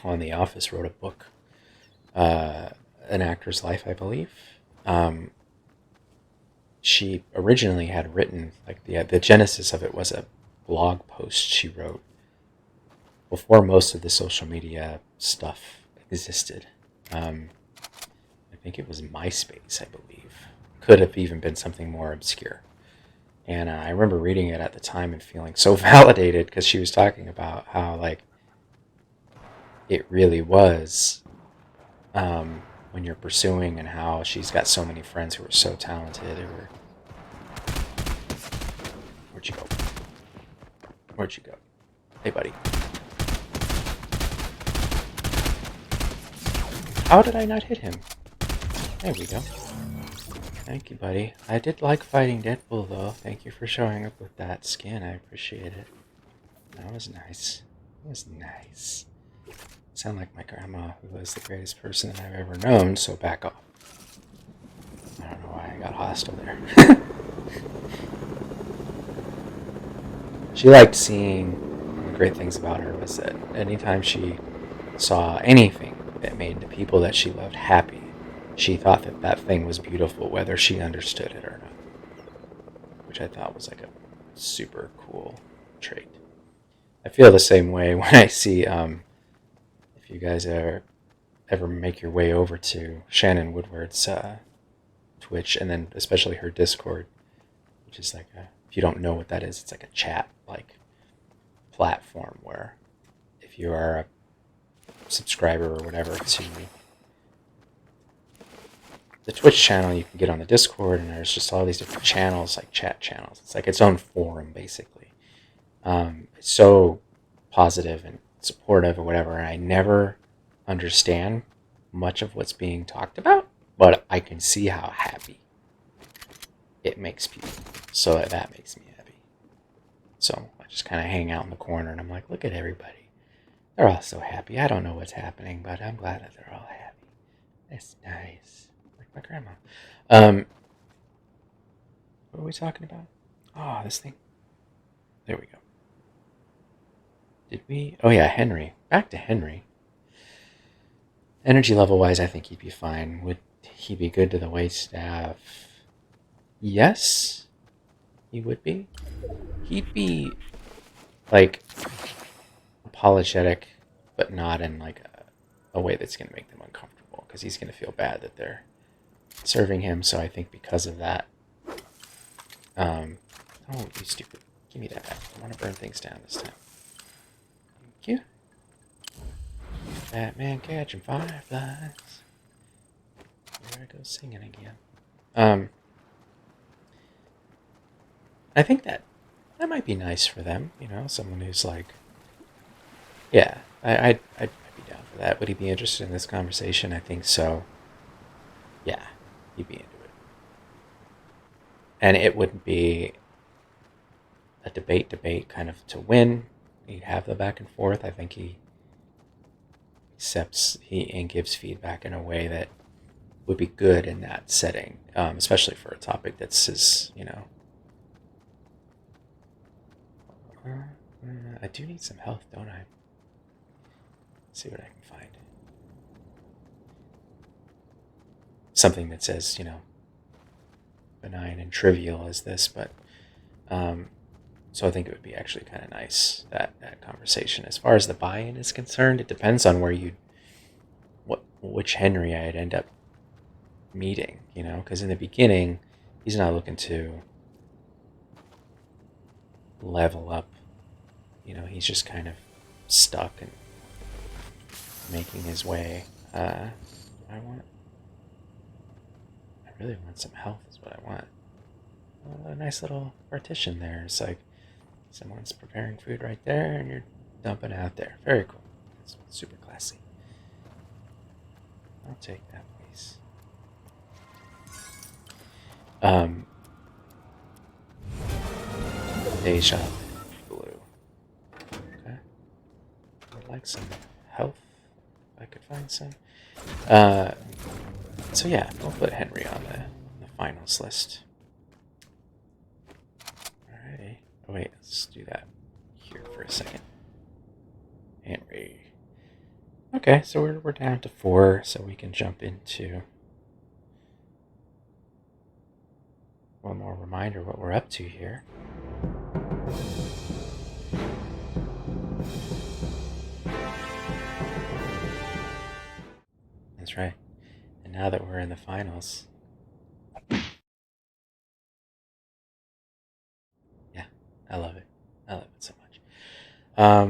on The Office, wrote a book, An Actor's Life, I believe. She originally had written, like, the genesis of it was a blog post she wrote before most of the social media stuff existed. I think it was MySpace, I believe. Could have even been something more obscure. And I remember reading it at the time and feeling so validated because she was talking about how, like, it really was, when you're pursuing, and how she's got so many friends who are so talented. Where'd you go? Where'd you go? Hey, buddy. How did I not hit him? There we go. Thank you, buddy. I did like fighting Deadpool, though. Thank you for showing up with that skin. I appreciate it. That was nice. That was nice. Sound like my grandma, who was the greatest person that I've ever known, so back off. I don't know why I got hostile there. She liked seeing, one of the great things about her was that anytime she saw anything that made the people that she loved happy, she thought that that thing was beautiful, whether she understood it or not. Which I thought was like a super cool trait. I feel the same way when I see, if you guys ever make your way over to Shannon Woodward's Twitch, and then especially her Discord, which is like if you don't know what that is, it's like a chat like platform where if you are a subscriber or whatever to the Twitch channel, you can get on the Discord, and there's just all these different channels, like chat channels. It's like its own forum, basically. It's so positive and supportive or whatever, and I never understand much of what's being talked about, but I can see how happy it makes people. So that makes me happy. So I just kind of hang out in the corner, and I'm like, look at everybody. They're all so happy. I don't know what's happening, but I'm glad that they're all happy. That's nice. Like my grandma. What were we talking about? Oh, this thing. There we go. Did we? Oh yeah, Henry. Back to Henry. Energy level wise, I think he'd be fine. Would he be good to the wait staff? Yes, he would be. He'd be, like, apologetic, but not in like a way that's going to make them uncomfortable, because he's going to feel bad that they're serving him. So I think because of that, oh, you stupid, give me that back. I want to burn things down this time. Thank you. Batman catching fireflies. There I go singing again. I think that might be nice for them, someone who's like, yeah, I'd be down for that. Would he be interested in this conversation? I think so. Yeah, he'd be into it. And it wouldn't be a debate kind of to win. He'd have the back and forth. I think he accepts and gives feedback in a way that would be good in that setting, especially for a topic that's as, I do need some health, don't I? Let's see what I can find. Something that's as, benign and trivial as this, but so I think it would be actually kind of nice, that conversation. As far as the buy-in is concerned, it depends on where you which Henry I'd end up meeting, because in the beginning, he's not looking to level up. He's just kind of stuck and making his way. I really want some health is what I want. A nice little partition there. It's like someone's preparing food right there and you're dumping it out there. Very cool. It's super classy. I'll take that, please. Deja blue. Okay. I'd like some health. If I could find some. So yeah, we'll put Henry on the finals list. Alrighty. Oh wait, let's do that here for a second. Henry. Okay, so we're down to 4, so we can jump into one more reminder what we're up to here. That's right. And now that we're in the finals, yeah, I love it. I love it so much.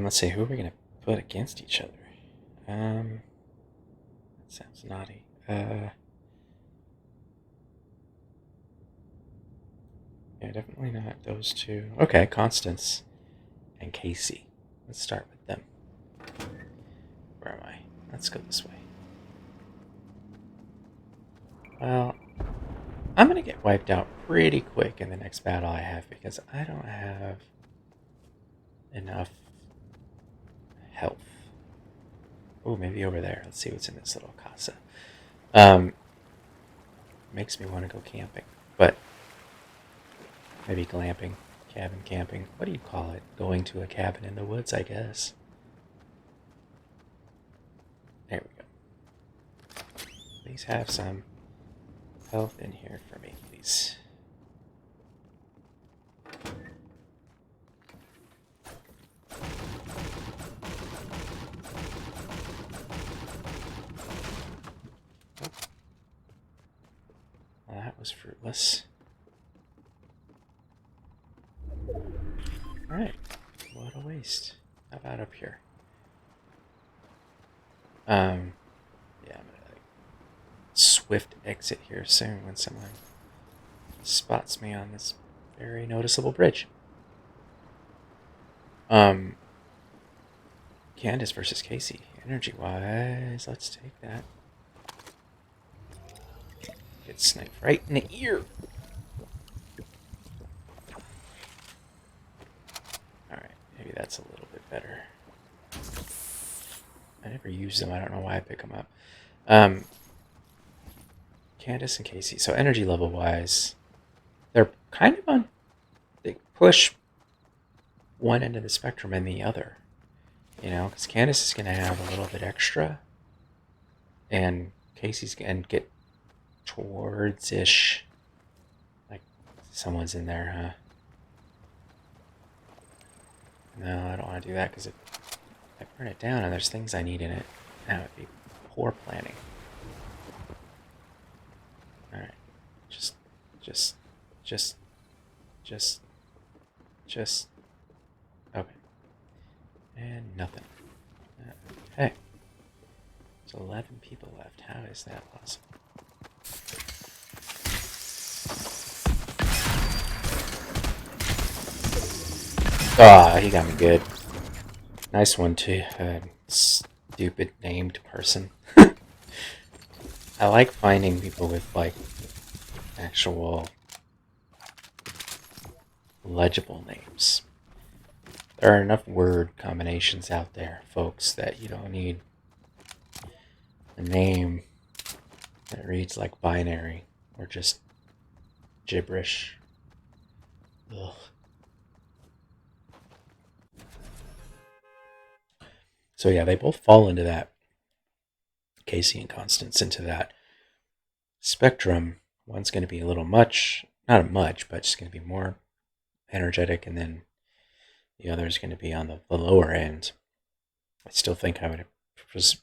Let's see, who are we gonna put against each other? That sounds naughty. Yeah, definitely not those two. Okay, Constance and Casey. Let's start with them. Where am I? Let's go this way. Well, I'm going to get wiped out pretty quick in the next battle I have because I don't have enough health. Oh, maybe over there. Let's see what's in this little casa. Makes me want to go camping, but maybe glamping, cabin camping. What do you call it? Going to a cabin in the woods, I guess. There we go. Please have some health in here for me, please. Well, that was fruitless. Alright, what a waste. How about up here? Yeah, I'm gonna swift exit here soon when someone spots me on this very noticeable bridge. Candace versus Casey. Energy-wise, let's take that. Get sniped right in the ear. Alright, maybe that's a little bit better. I never use them. I don't know why I pick them up. Candace and Casey. So energy level-wise, they're kind of on... They push one end of the spectrum and the other. Because Candace is going to have a little bit extra. And Casey's going to get towards-ish. Like, someone's in there, huh? No, I don't want to do that because if I burn it down and there's things I need in it, that would be poor planning. Alright. Just. Okay. And nothing. Okay. There's 11 people left. How is that possible? Ah, he got me good. Nice one, too. Stupid named person. I like finding people with, actual legible names. There are enough word combinations out there, folks, that you don't need a name that reads like binary or just gibberish. Ugh. So yeah, they both fall into that. Casey and Constance into that spectrum. One's going to be a little much, not much, but just going to be more energetic, and then the other is going to be on the lower end. I still think I would just.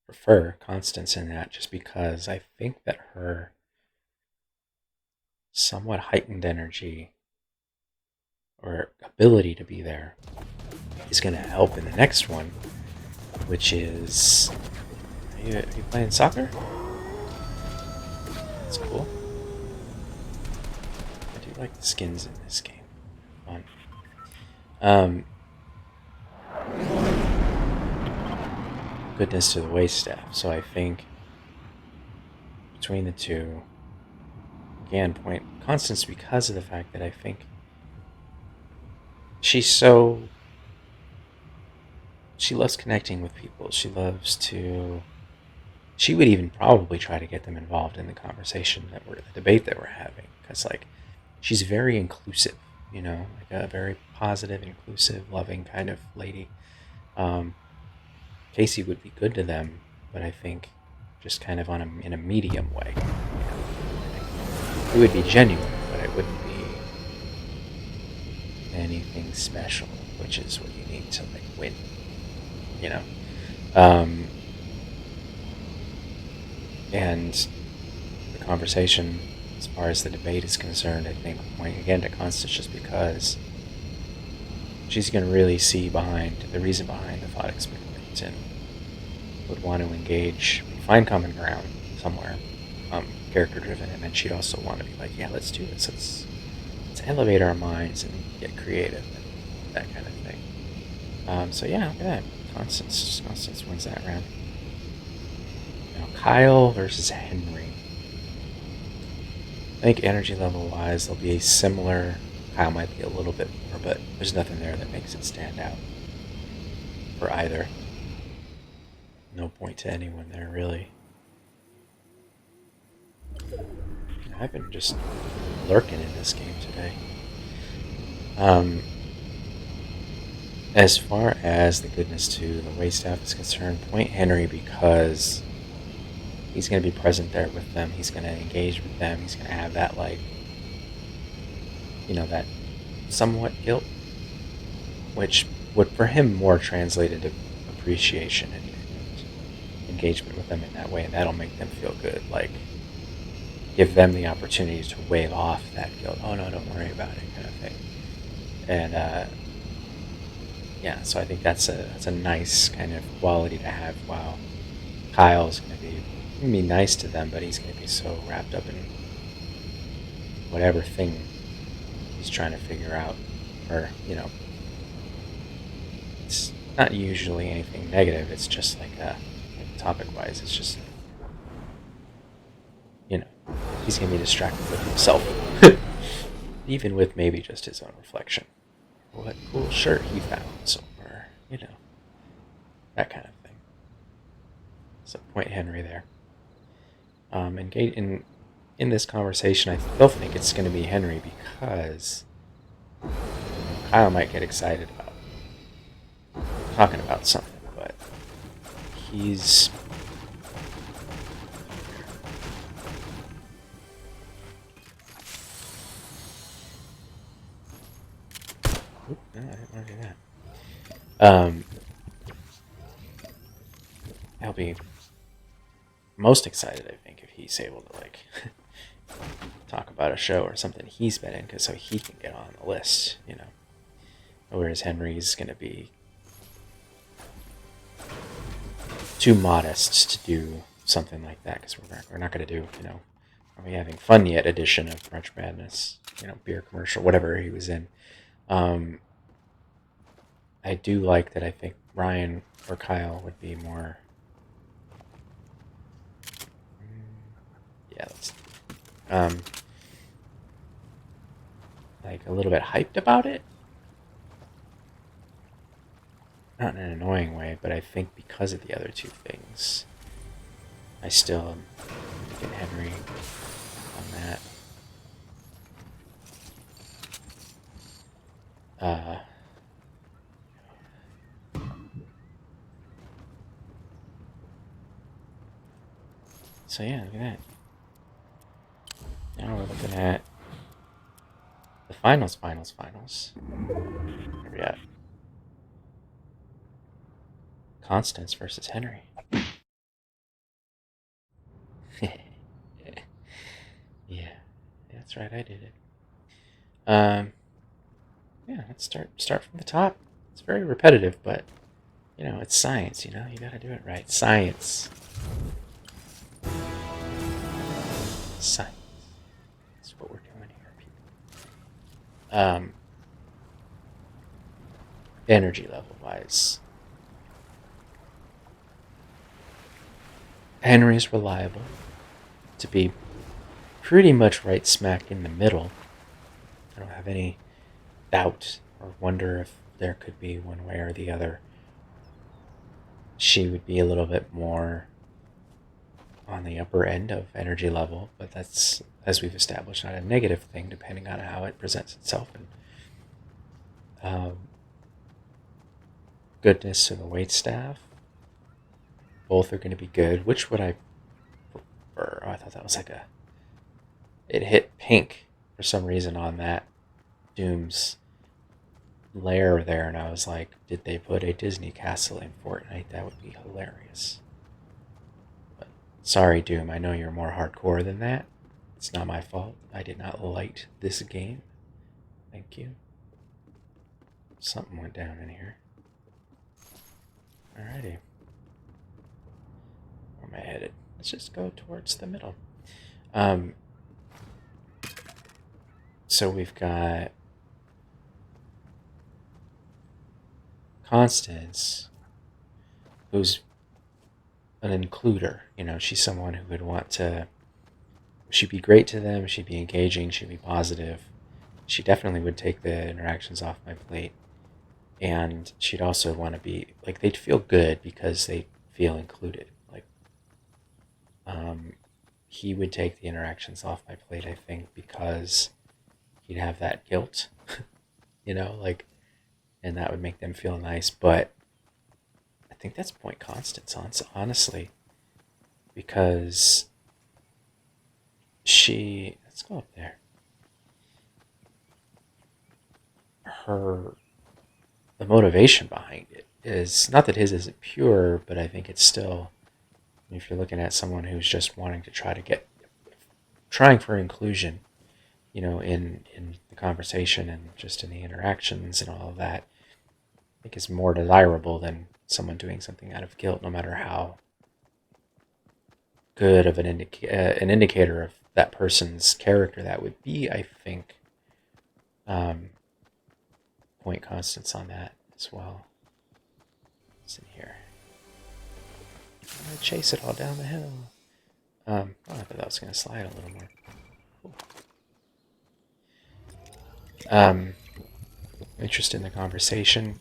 prefer Constance in that just because I think that her somewhat heightened energy or ability to be there is going to help in the next one, which is... Are you playing soccer? That's cool. I do like the skins in this game. Fun. Goodness to the waitstaff. So I think between the two, again, point Constance because of the fact that I think she loves connecting with people. She would even probably try to get them involved in the the debate that we're having, because like she's very inclusive, like a very positive, inclusive, loving kind of lady. Casey would be good to them, but I think just kind of in a medium way. It would be genuine, but it wouldn't be anything special, which is what you need to like win. And the conversation, as far as the debate is concerned, I think pointing again to Constance just because she's going to really see the reason behind the thought experiment and would want to find common ground somewhere, character driven, and then she'd also want to be like, yeah, let's do this. Let's elevate our minds and get creative and that kind of thing. So yeah, look at that. Constance wins that round. Now Kyle versus Henry. I think energy level wise they'll be similar. Kyle might be a little bit more, but there's nothing there that makes it stand out for either. No point to anyone there, really. I've been just lurking in this game today. As far as the goodness to the waitstaff is concerned, point Henry because he's going to be present there with them. He's going to engage with them. He's going to have that, like, that somewhat guilt, which would for him more translate into appreciation and engagement with them in that way, and that'll make them feel good. Like, give them the opportunity to wave off that guilt. Oh no, don't worry about it, kind of thing. And yeah, so I think that's a nice kind of quality to have. While Kyle's going to be nice to them, but he's going to be so wrapped up in whatever thing he's trying to figure out, or it's not usually anything negative. It's just like topic-wise, it's just he's going to be distracted with himself, even with maybe just his own reflection. What cool shirt he found somewhere, that kind of thing. So point Henry there. In this conversation, I still think it's going to be Henry because Kyle might get excited about talking about something, but he's... Oop, no, I didn't want to do that. I'll be most excited, I think, if he's able to like talk about a show or something he's been in, so he can get on the list, Whereas Henry's going to be too modest to do something like that, because we're not going to do, Are We Having Fun Yet edition of Brunch Madness, beer commercial, whatever he was in. I do like that. I think Ryan or Kyle would be more... Yeah, like a little bit hyped about it. Not in an annoying way, but I think because of the other two things, I still am picking Henry on that. So yeah, look at that. Now we're looking at the finals. Where are we at? Constance versus Henry. That's right, I did it. Yeah, let's start from the top. It's very repetitive, but it's science. You got to do it right. Science, science. That's what we're doing here, people. Energy level wise, Henry's reliable to be pretty much right smack in the middle. I don't have any doubt or wonder if there could be one way or the other. She would be a little bit more on the upper end of energy level, but that's, as we've established, not a negative thing, depending on how it presents itself. And goodness of the wait staff, both are going to be good. Which would I prefer? Oh, I thought that was like it hit pink for some reason on that Doom's lair there, and I was like, did they put a Disney castle in Fortnite? That would be hilarious. But sorry, Doom, I know you're more hardcore than that. It's not my fault. I did not light this game. Thank you. Something went down in here. Alrighty. Where am I headed? Let's just go towards the middle. So we've got Constance, who's an includer. She's someone who would want to. She'd be great to them. She'd be engaging. She'd be positive. She definitely would take the interactions off my plate. And she'd also want to be like, they'd feel good because they feel included. Like, he would take the interactions off my plate, I think, because he'd have that guilt, and that would make them feel nice. But I think that's point Constance, honestly, because let's go up there. The motivation behind it is not that his isn't pure, but I think it's still, if you're looking at someone who's just wanting to trying for inclusion, in the conversation and just in the interactions and all of that, I think is more desirable than someone doing something out of guilt, no matter how good of an indicator of that person's character that would be. I think point Constance on that as well. What's in here? I'm gonna chase it all down the hill. I thought that was gonna slide a little more. Cool. Interest in the conversation.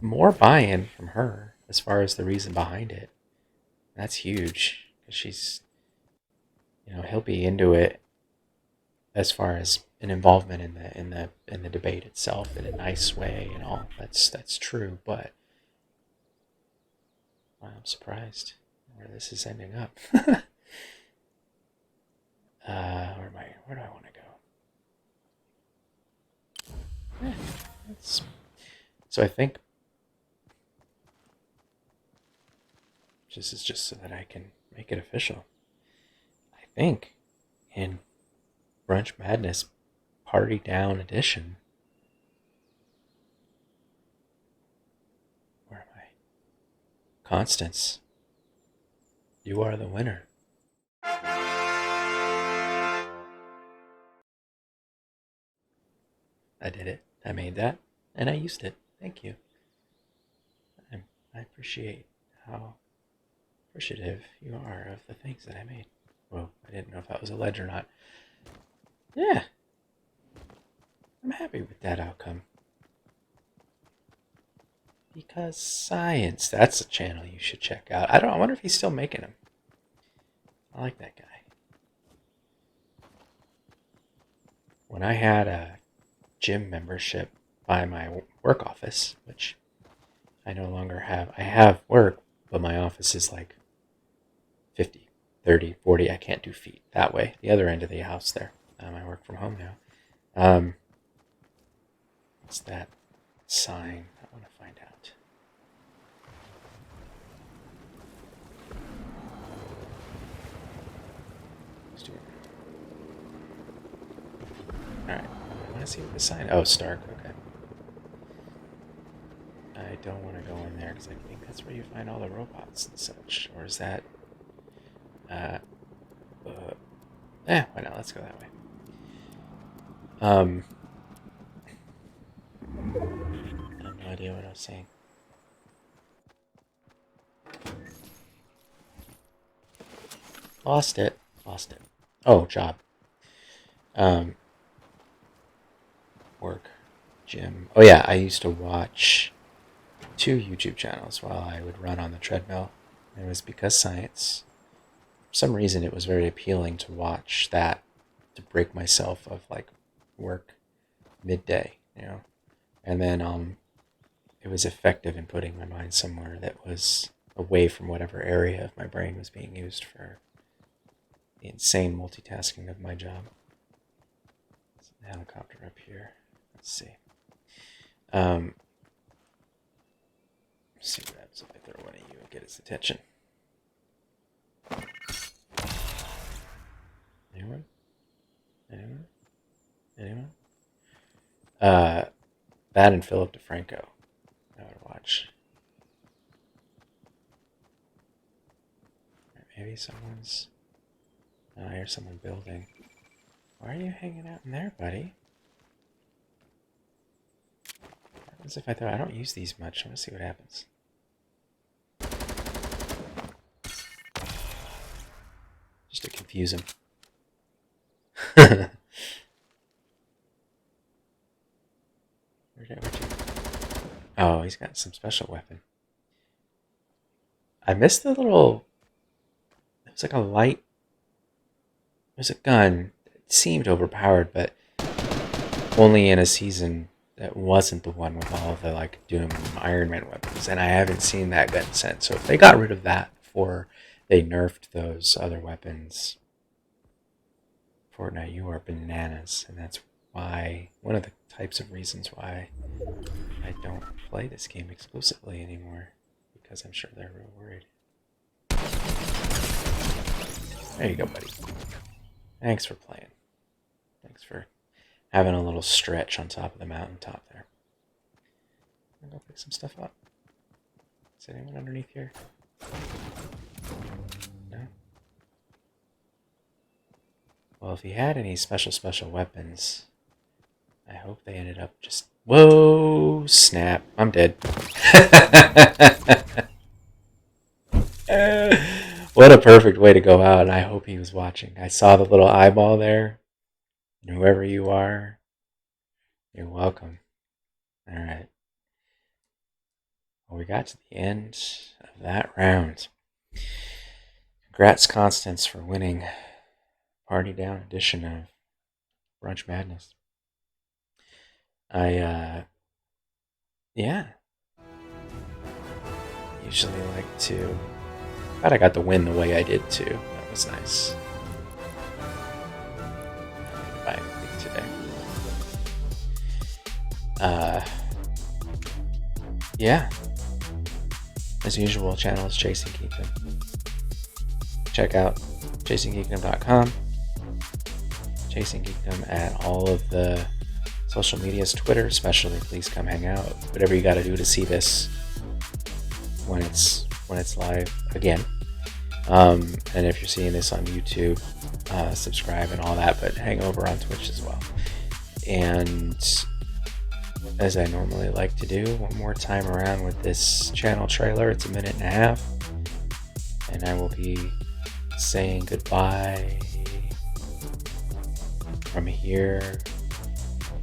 More buy-in from her as far as the reason behind it. That's huge, because she's, he'll be into it as far as an involvement in the debate itself in a nice way and all. That's true, but I'm surprised where this is ending up. Where do I want to go? So I think this is just so that I can make it official. I think in Brunch Madness Party Down Edition, where am I? Constance, you are the winner. I did it. I made that, and I used it. Thank you. I appreciate how appreciative you are of the things that I made. Well, I didn't know if that was a ledge or not. Yeah, I'm happy with that outcome. Because science, that's a channel you should check out. I wonder if he's still making them. I like that guy. When I had a gym membership by my work office, which I no longer have. I have work, but my office is like 50, 30, 40. I can't do feet that way. The other end of the house there. I work from home now. What's that sign? I want to find out. Alright, I want to see what the sign... Oh, Stark, okay. I don't want to go in there because I think that's where you find all the robots and such. Or is that... why not? Let's go that way. I have no idea what I was saying. Lost it. Oh, job. Work. Gym. Oh yeah, I used to watch 2 YouTube channels while I would run on the treadmill. It was because science. For some reason, it was very appealing to watch that, to break myself of like work midday, and then it was effective in putting my mind somewhere that was away from whatever area of my brain was being used for the insane multitasking of my job. There's a helicopter up here. Let's see. Let's see what happens if I throw one at you and get his attention. Anyone? That and Philip DeFranco. I would watch. Maybe someone's... Oh, I hear someone building. Why are you hanging out in there, buddy? What happens if I throw... I don't use these much. I want to see what happens. Just to confuse him. Where'd you... Oh, he's got some special weapon. I missed the little... It was like a light... It was a gun. It seemed overpowered, but only in a season that wasn't the one with all the like Doom Iron Man weapons. And I haven't seen that gun since. So if they got rid of that before they nerfed those other weapons, Fortnite, you are bananas. And that's why, one of the types of reasons why I don't play this game exclusively anymore. Because I'm sure they're real worried. There you go, buddy. Thanks for playing. Thanks for having a little stretch on top of the mountaintop there. I'm gonna go pick some stuff up. Is anyone underneath here? No? Well, if he had any special weapons, I hope they ended up just... Whoa! Snap. I'm dead. What a perfect way to go out, and I hope he was watching. I saw the little eyeball there. And whoever you are, you're welcome. Alright. Well, we got to the end of that round. Congrats, Constance, for winning Party Down edition of Brunch Madness. Yeah. Usually like to... Glad I got the win the way I did too. That was nice. Buy anything today. Yeah. As usual, channel is Chasing Geekdom. Check out chasinggeekdom.com. Chasing Geekdom at all of the social medias, Twitter especially. Please come hang out. Whatever you got to do to see this when it's live again. And if you're seeing this on YouTube, subscribe and all that, but hang over on Twitch as well. And as I normally like to do, one more time around with this channel trailer. It's 1.5 minutes, and I will be saying goodbye from here.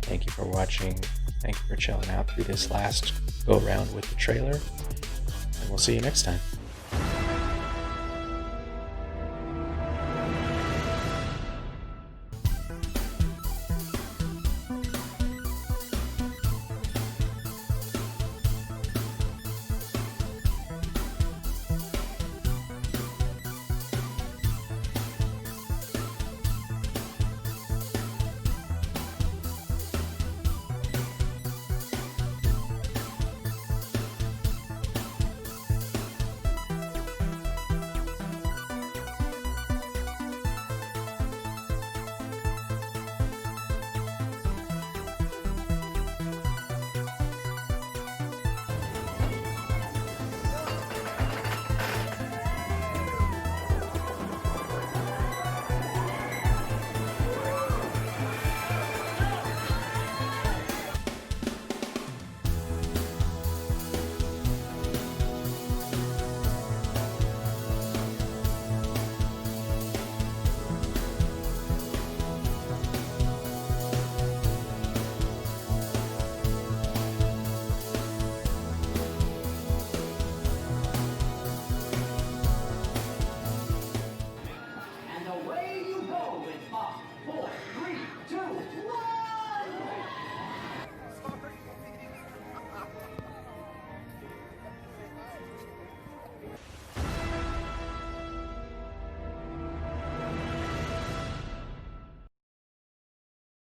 Thank you for watching. Thank you for chilling out through this last go around with the trailer. And we'll see you next time.